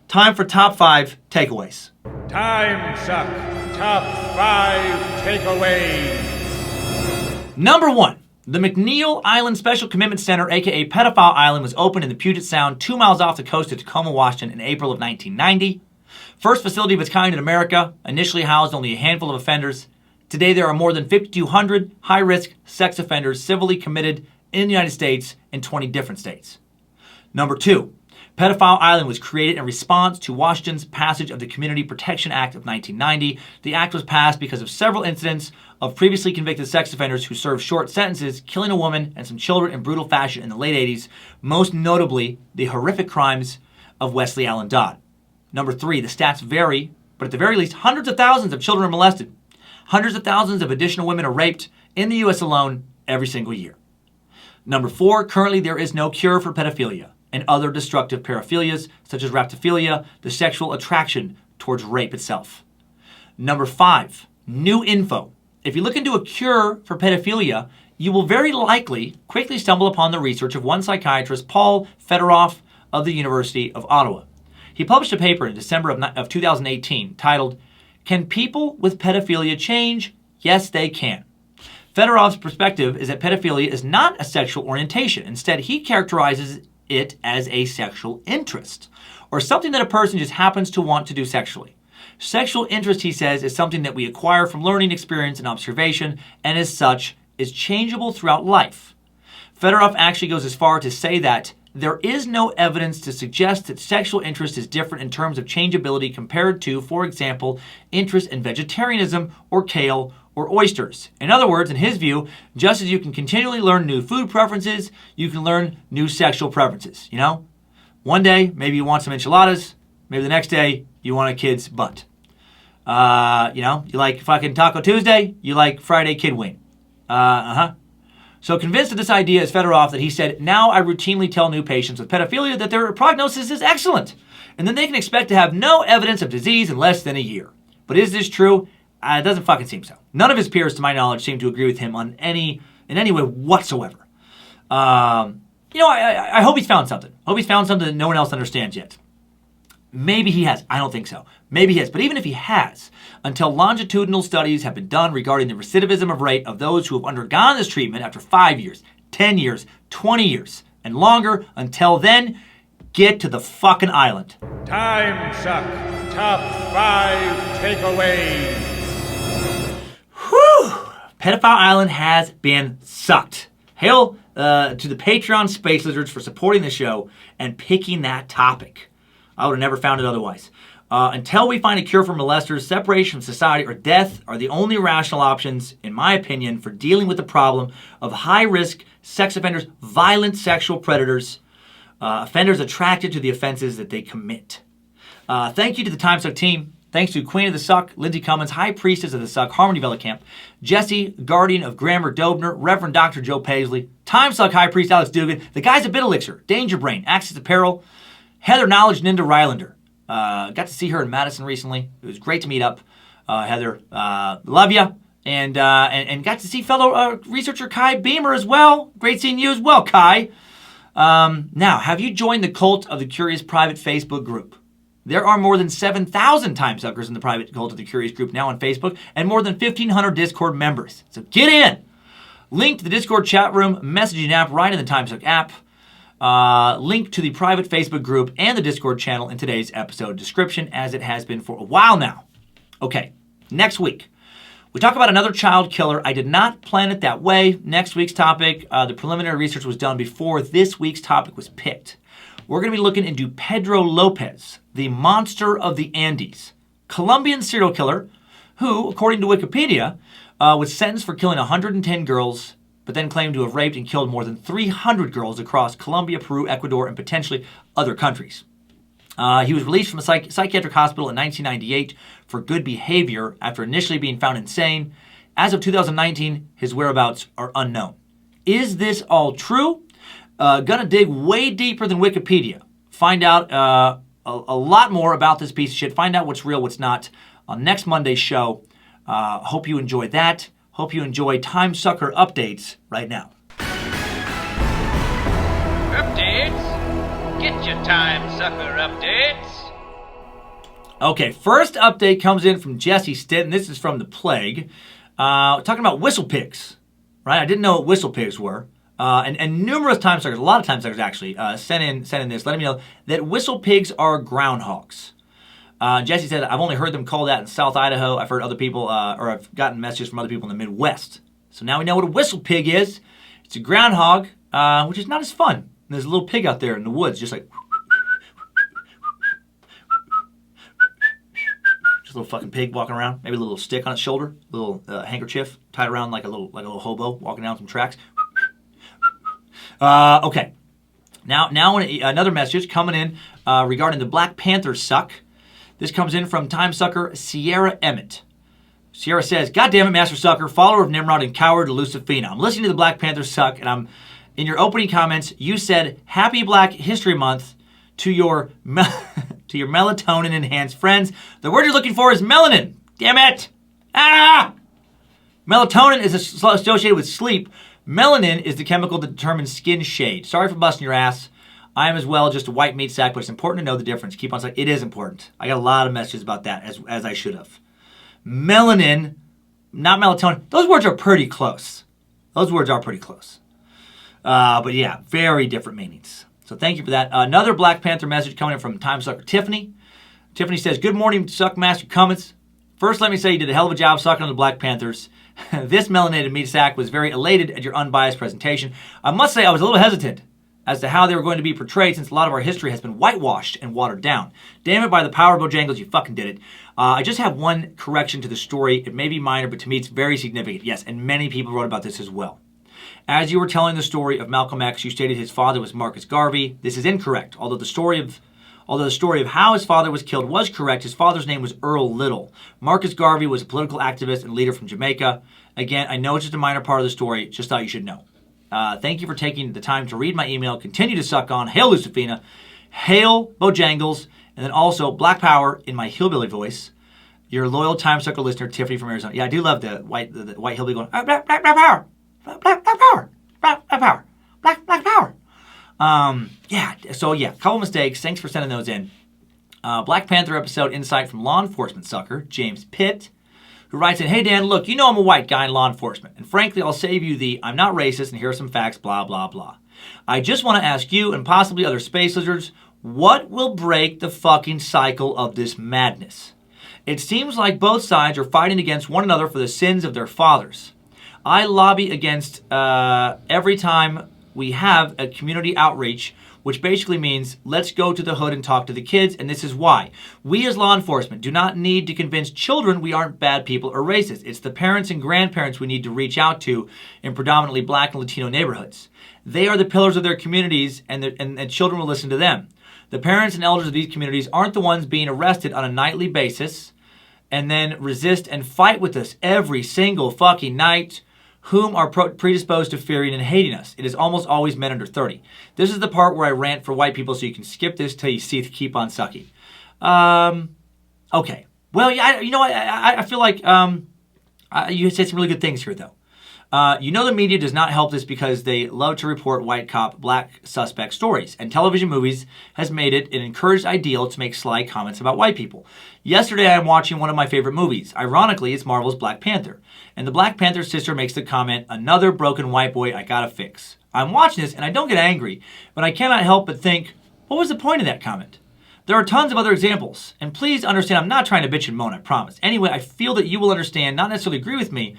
Time for top 5 takeaways. Timesuck top 5 takeaways. Number 1. The McNeil Island Special Commitment Center, aka Pedophile Island, was opened in the Puget Sound 2 miles off the coast of Tacoma, Washington in April of 1990. First facility of its kind in America, initially housed only a handful of offenders. Today there are more than 5,200 high-risk sex offenders civilly committed in the United States in 20 different states. Number 2. Pedophile Island was created in response to Washington's passage of the Community Protection Act of 1990. The act was passed because of several incidents of previously convicted sex offenders who served short sentences, killing a woman and some children in brutal fashion in the late 80s, most notably the horrific crimes of Wesley Allen Dodd. Number 3, the stats vary, but at the very least, hundreds of thousands of children are molested. Hundreds of thousands of additional women are raped in the U.S. alone every single year. Number 4, currently there is no cure for pedophilia and other destructive paraphilias, such as raptophilia, the sexual attraction towards rape itself. Number 5, new info. If you look into a cure for pedophilia, you will very likely quickly stumble upon the research of one psychiatrist, Paul Fedoroff of the University of Ottawa. He published a paper in December of 2018 titled, "Can People with Pedophilia Change? Yes, They Can." Fedoroff's perspective is that pedophilia is not a sexual orientation. Instead, he characterizes it as a sexual interest, or something that a person just happens to want to do sexually. Sexual interest, he says, is something that we acquire from learning, experience, and observation, and as such, is changeable throughout life. Fedoroff actually goes as far to say that there is no evidence to suggest that sexual interest is different in terms of changeability compared to, for example, interest in vegetarianism or kale or oysters. In other words, in his view, just as you can continually learn new food preferences, you can learn new sexual preferences, you know? One day, maybe you want some enchiladas. Maybe the next day, you want a kid's butt. You know, you like fucking Taco Tuesday, you like Friday Kid Wing. So convinced of this idea is Fedorov that he said, now I routinely tell new patients with pedophilia that their prognosis is excellent, and then they can expect to have no evidence of disease in less than a year. But is this true? It doesn't fucking seem so. None of his peers, to my knowledge, seem to agree with him in any way whatsoever. You know, I hope he's found something. I hope he's found something that no one else understands yet. Maybe he has. I don't think so. Maybe he has. But even if he has, until longitudinal studies have been done regarding the recidivism rate of those who have undergone this treatment after 5 years, 10 years, 20 years, and longer, until then, get to the fucking island. Timesuck Top 5 Takeaways. Whew! Pedophile Island has been sucked. Hail to the Patreon Space Lizards for supporting the show and picking that topic. I would have never found it otherwise. Until we find a cure for molesters, separation from society or death are the only rational options, in my opinion, for dealing with the problem of high-risk sex offenders, violent sexual predators, offenders attracted to the offenses that they commit. Thank you to the Timesuck team. Thanks to Queen of the Suck, Lindsay Cummins, High Priestess of the Suck, Harmony Vellicamp, Jesse, Guardian of Grammar Dobner, Reverend Dr. Joe Paisley, Timesuck High Priest Alex Dugan, The Guys at Bit Elixir, Danger Brain, Axis Apparel, Heather Knowledge, Ninda Rylander. Got to see her in Madison recently. It was great to meet up. Heather, love ya. And got to see fellow researcher Kai Beamer as well. Great seeing you as well, Kai. Now, have you joined the Cult of the Curious private Facebook group? There are more than 7,000 Timesuckers in the private Cult of the Curious group now on Facebook and more than 1,500 Discord members. So get in! Link to the Discord chat room, messaging app right in the Timesuck app. Link to the private Facebook group and the Discord channel in today's episode description, as it has been for a while now. Okay, next week, we talk about another child killer. I did not plan it that way. Next week's topic, the preliminary research was done before this week's topic was picked. We're going to be looking into Pedro Lopez, the monster of the Andes, Colombian serial killer who, according to Wikipedia, was sentenced for killing 110 girls, but then claimed to have raped and killed more than 300 girls across Colombia, Peru, Ecuador, and potentially other countries. He was released from a psychiatric hospital in 1998 for good behavior after initially being found insane. As of 2019, his whereabouts are unknown. Is this all true? Gonna dig way deeper than Wikipedia. Find out a lot more about this piece of shit. Find out what's real, what's not on next Monday's show. Hope you enjoy that. Hope you enjoy Timesucker updates right now. Updates? Get your Timesucker updates. Okay, first update comes in from Jesse Stinton. This is from The Plague. Talking about whistle pigs, right? I didn't know what whistle pigs were. And numerous Timesuckers, a lot of Timesuckers actually, sent in this, letting me know that whistle pigs are groundhogs. Jesse said, I've only heard them call that in South Idaho. I've heard other people, or I've gotten messages from other people in the Midwest. So now we know what a whistle pig is. It's a groundhog, which is not as fun. And there's a little pig out there in the woods, just like, just a little fucking pig walking around. Maybe a little stick on its shoulder, a little handkerchief tied around like a little hobo walking down some tracks. Okay. Now another message coming in regarding the Black Panther suck. This comes in from Timesucker Sierra Emmett. Sierra says, God damn it, Master Sucker, follower of Nimrod and coward to Lucifina. I'm listening to the Black Panther suck, and I'm in your opening comments, you said, Happy Black History Month to your to your melatonin-enhanced friends. The word you're looking for is melanin. Damn it. Melatonin is associated with sleep. Melanin is the chemical that determines skin shade. Sorry for busting your ass. I am as well just a white meat sack, but it's important to know the difference. Keep on saying it is important. I got a lot of messages about that, as I should have. Melanin, not melatonin. Those words are pretty close. But yeah, very different meanings. So thank you for that. Another Black Panther message coming in from Timesucker Tiffany. Tiffany says, Good morning, Suck Master Cummins. First, let me say you did a hell of a job sucking on the Black Panthers. This melanated meat sack was very elated at your unbiased presentation. I must say I was a little hesitant as to how they were going to be portrayed since a lot of our history has been whitewashed and watered down. Damn it, by the power of Bojangles, you fucking did it. I just have one correction to the story. It may be minor, but to me it's very significant. Yes, and many people wrote about this as well. As you were telling the story of Malcolm X, you stated his father was Marcus Garvey. This is incorrect. Although the story of how his father was killed was correct, his father's name was Earl Little. Marcus Garvey was a political activist and leader from Jamaica. Again, I know it's just a minor part of the story. Just thought you should know. Thank you for taking the time to read my email. Continue to suck on. Hail Lucifina. Hail Bojangles. And then also Black Power in my hillbilly voice. Your loyal Timesucker listener, Tiffany from Arizona. Yeah, I do love the white hillbilly going, black power. Black power. Black power. Black power. Couple mistakes. Thanks for sending those in. Black Panther episode insight from law enforcement sucker, James Pitt, who writes in, hey Dan, look, you know I'm a white guy in law enforcement, and frankly I'll save you the I'm not racist and here are some facts, blah, blah, blah. I just want to ask you and possibly other space lizards, what will break the fucking cycle of this madness? It seems like both sides are fighting against one another for the sins of their fathers. I lobby against every time we have a community outreach, which basically means let's go to the hood and talk to the kids, and this is why. We as law enforcement do not need to convince children we aren't bad people or racist. It's the parents and grandparents we need to reach out to in predominantly black and Latino neighborhoods. They are the pillars of their communities, and children will listen to them. The parents and elders of these communities aren't the ones being arrested on a nightly basis and then resist and fight with us every single fucking night, whom are predisposed to fearing and hating us. It is almost always men under 30. This is the part where I rant for white people, so you can skip this till you see it keep on sucking. Okay. Well, yeah, you know what? I feel like you said some really good things here, though. The media does not help this because they love to report white cop, black suspect stories, and television movies has made it an encouraged ideal to make sly comments about white people. Yesterday, I am watching one of my favorite movies. Ironically, it's Marvel's Black Panther, and the Black Panther's sister makes the comment, another broken white boy I gotta fix. I'm watching this, and I don't get angry, but I cannot help but think, what was the point of that comment? There are tons of other examples, and please understand I'm not trying to bitch and moan, I promise. Anyway, I feel that you will understand, not necessarily agree with me,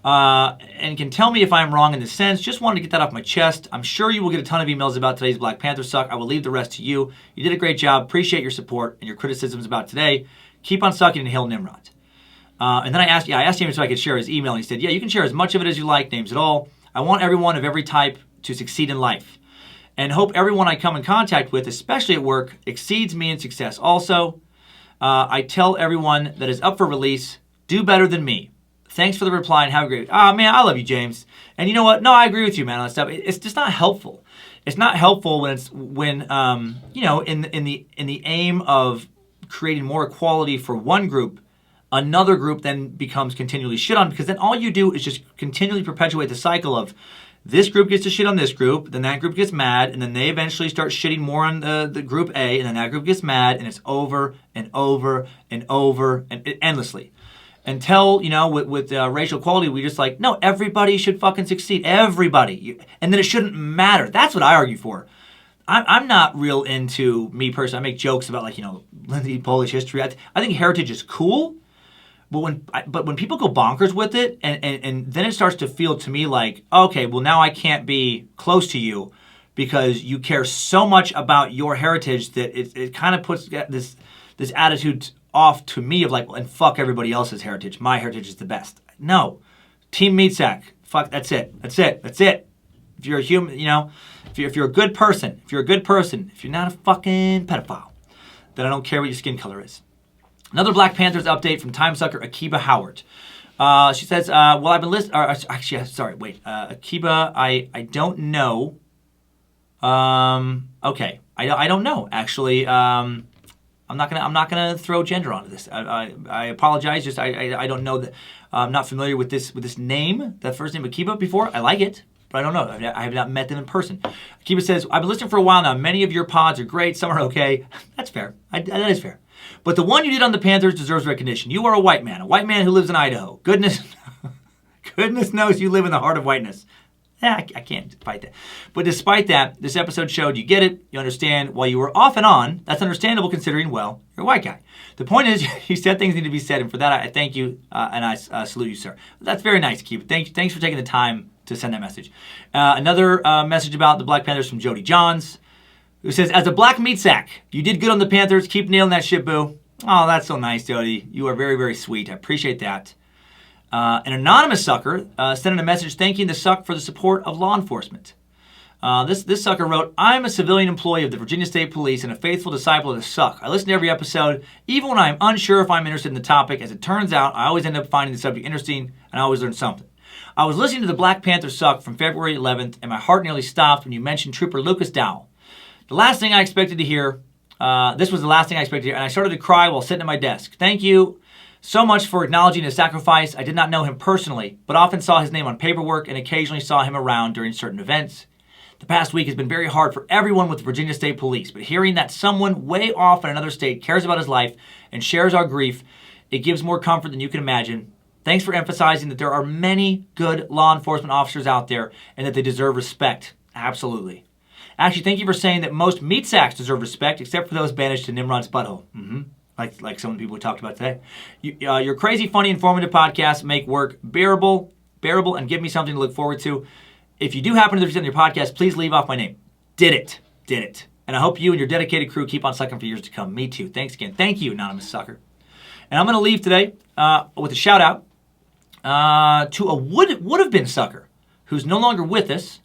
and can tell me if I'm wrong in this sense. Just wanted to get that off my chest. I'm sure you will get a ton of emails about today's Black Panther suck. I will leave the rest to you. You did a great job. Appreciate your support and your criticisms about today. Keep on sucking and hail Nimrod. And then I asked him if I could share his email, and he said, yeah, you can share as much of it as you like, names at all. I want everyone of every type to succeed in life, and hope everyone I come in contact with, especially at work, exceeds me in success also. I tell everyone that is up for release, do better than me. Thanks for the reply and have a great... man, I love you, James. And you know what? No, I agree with you, man, on that stuff. It's just not helpful. It's not helpful when in the aim of creating more equality for one group, another group then becomes continually shit on, because then all you do is just continually perpetuate the cycle of this group gets to shit on this group, then that group gets mad, and then they eventually start shitting more on the group A, and then that group gets mad, and it's over and over and over and endlessly. Until, with racial equality, we just like, no, everybody should fucking succeed. Everybody. And then it shouldn't matter. That's what I argue for. I'm not real into, me personally, I make jokes about, Lindsay Polish history. I think heritage is cool, but when people go bonkers with it, and then it starts to feel to me like, okay, well, now I can't be close to you because you care so much about your heritage that it kind of puts this attitude off to me of like, and fuck everybody else's heritage. My heritage is the best. No. Team Meat Sack. Fuck, that's it. If you're a human, if you're a good person, if you're not a fucking pedophile, then I don't care what your skin color is. Another Black Panthers update from Timesucker Akiba Howard. She says, well, I've been listening, Akiba, I don't know. Okay. I don't know, actually. I'm not gonna throw gender onto this. I apologize. Just I don't know that. I'm not familiar with this name. That first name Akiba before. I like it, but I don't know. I have not met them in person. Akiba says, I've been listening for a while now. Many of your pods are great. Some are okay. That's fair. That is fair. But the one you did on the Panthers deserves recognition. You are a white man who lives in Idaho. Goodness knows you live in the heart of whiteness. I can't fight that. But despite that, this episode showed you get it, you understand. While you were off and on, that's understandable considering, well, you're a white guy. The point is, you said things need to be said, and for that, I thank you, and I salute you, sir. That's very nice, Keith. Thanks for taking the time to send that message. Another message about the Black Panthers from Jody Johns, who says, as a black meat sack, you did good on the Panthers. Keep nailing that shit, boo. Oh, that's so nice, Jody. You are very, very sweet. I appreciate that. An anonymous sucker sent in a message thanking the Suck for the support of law enforcement. This sucker wrote, I'm a civilian employee of the Virginia State Police and a faithful disciple of the Suck. I listen to every episode, even when I'm unsure if I'm interested in the topic. As it turns out, I always end up finding the subject interesting, and I always learn something. I was listening to the Black Panther Suck from February 11th, and my heart nearly stopped when you mentioned Trooper Lucas Dowell. The last thing I expected to hear, this was the last thing I expected to hear, and I started to cry while sitting at my desk. Thank you so much for acknowledging his sacrifice. I did not know him personally, but often saw his name on paperwork and occasionally saw him around during certain events. The past week has been very hard for everyone with the Virginia State Police, but hearing that someone way off in another state cares about his life and shares our grief, it gives more comfort than you can imagine. Thanks for emphasizing that there are many good law enforcement officers out there and that they deserve respect. Absolutely. Actually, thank you for saying that most meat sacks deserve respect, except for those banished to Nimrod's butthole. Like some of the people we talked about today. Your crazy, funny, informative podcasts make work bearable, and give me something to look forward to. If you do happen to present your podcast, please leave off my name. Did it. And I hope you and your dedicated crew keep on sucking for years to come. Me too. Thanks again. Thank you, anonymous sucker. And I'm going to leave today with a shout out to a would have been sucker who's no longer with us,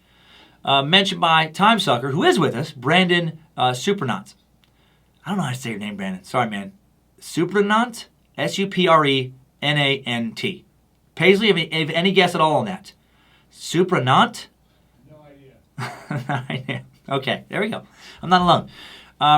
mentioned by Timesucker, who is with us, Brandon Suprenant. I don't know how to say your name, Brandon. Sorry, man. Suprenant? Suprenant. Paisley, have any guess at all on that? Suprenant? No idea. No idea. Okay, there we go. I'm not alone.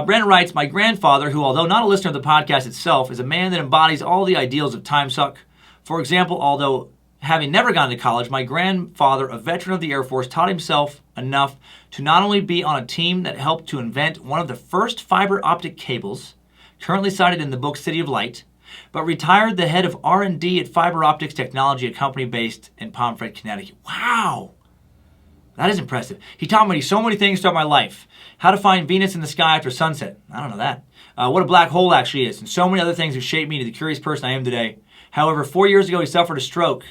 Brandon writes, my grandfather, who although not a listener of the podcast itself, is a man that embodies all the ideals of Timesuck. For example, although having never gone to college, my grandfather, a veteran of the Air Force, taught himself enough to not only be on a team that helped to invent one of the first fiber optic cables, currently cited in the book City of Light, but retired the head of R&D at Fiber Optics Technology, a company based in Pomfret, Connecticut. Wow! That is impressive. He taught me so many things throughout my life. How to find Venus in the sky after sunset. I don't know that. What a black hole actually is, and so many other things have shaped me to the curious person I am today. However, 4 years ago he suffered a stroke,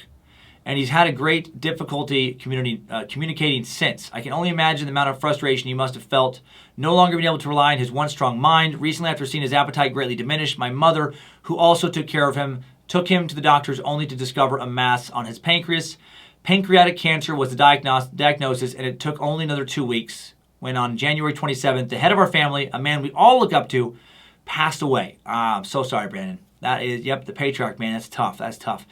and he's had a great difficulty communicating since. I can only imagine the amount of frustration he must have felt, no longer being able to rely on his once strong mind. Recently, after seeing his appetite greatly diminished, my mother, who also took care of him, took him to the doctors only to discover a mass on his pancreas. Pancreatic cancer was the diagnosis, and it took only another 2 weeks when on January 27th, the head of our family, a man we all look up to, passed away. I'm so sorry, Brandon. That is, the patriarch, man. That's tough.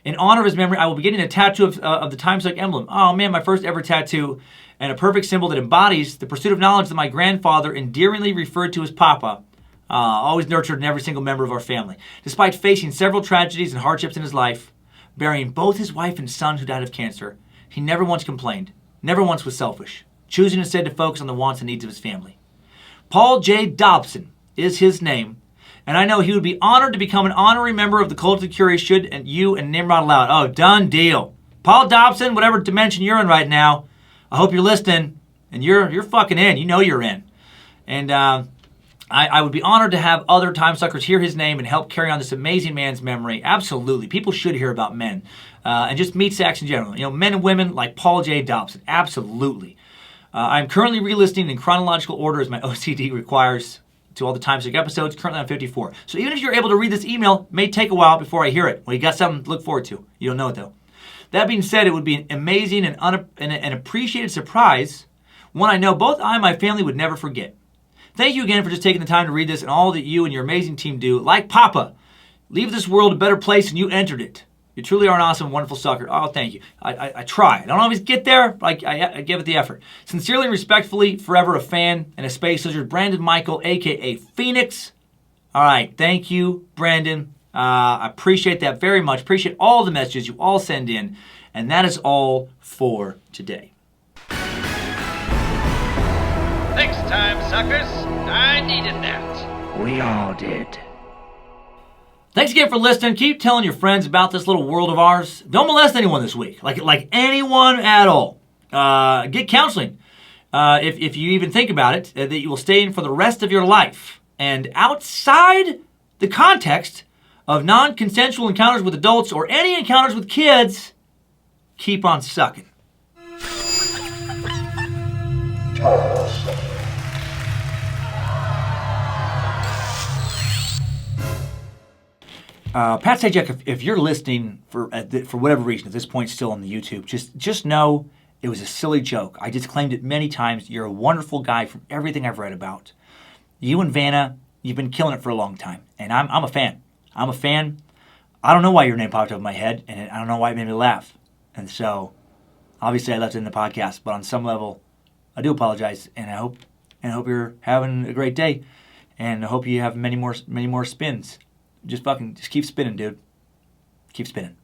In honor of his memory, I will be getting a tattoo of the Timesuck emblem. Oh, man, my first ever tattoo, and a perfect symbol that embodies the pursuit of knowledge that my grandfather endearingly referred to as Papa, always nurtured in every single member of our family. Despite facing several tragedies and hardships in his life, burying both his wife and son who died of cancer, he never once complained, never once was selfish, choosing instead to focus on the wants and needs of his family. Paul J. Dobson is his name, and I know he would be honored to become an honorary member of the Cult of the Curious should and you and Nimrod allow it. Oh, done deal. Paul Dobson, whatever dimension you're in right now, I hope you're listening, and you're fucking in. You know you're in. And I would be honored to have other Timesuckers hear his name and help carry on this amazing man's memory. Absolutely. People should hear about men. And just meat sacks in general. You know, men and women like Paul J. Dobson. Absolutely. I'm currently re-listening in chronological order as my OCD requires to all the Timesuck episodes, currently on 54. So even if you're able to read this email, it may take a while before I hear it. Well, you got something to look forward to. You don't know it, though. That being said, it would be an amazing and an appreciated surprise, one I know both I and my family would never forget. Thank you again for just taking the time to read this and all that you and your amazing team do. Like Papa, leave this world a better place than you entered it. You truly are an awesome, wonderful sucker. Oh, thank you. I try. I don't always get there, but I give it the effort. Sincerely and respectfully, forever a fan and a space lizard, Brandon Michael, a.k.a. Phoenix. All right. Thank you, Brandon. I appreciate that very much. Appreciate all the messages you all send in. And that is all for today. Thanks, time suckers. I needed that. We all did. Thanks again for listening. Keep telling your friends about this little world of ours. Don't molest anyone this week, like anyone at all. Get counseling if you even think about it, that you will stay in for the rest of your life. And outside the context of non-consensual encounters with adults or any encounters with kids, keep on sucking. Pat Sajak, if you're listening for whatever reason at this point still on the YouTube, just know it was a silly joke. I just claimed it many times. You're a wonderful guy from everything I've read about. You and Vanna, you've been killing it for a long time, and I'm a fan. I'm a fan. I don't know why your name popped up in my head, and I don't know why it made me laugh. And so, obviously, I left it in the podcast, but on some level, I do apologize, and I hope you're having a great day, and I hope you have many more spins. Just keep spinning, dude. Keep spinning.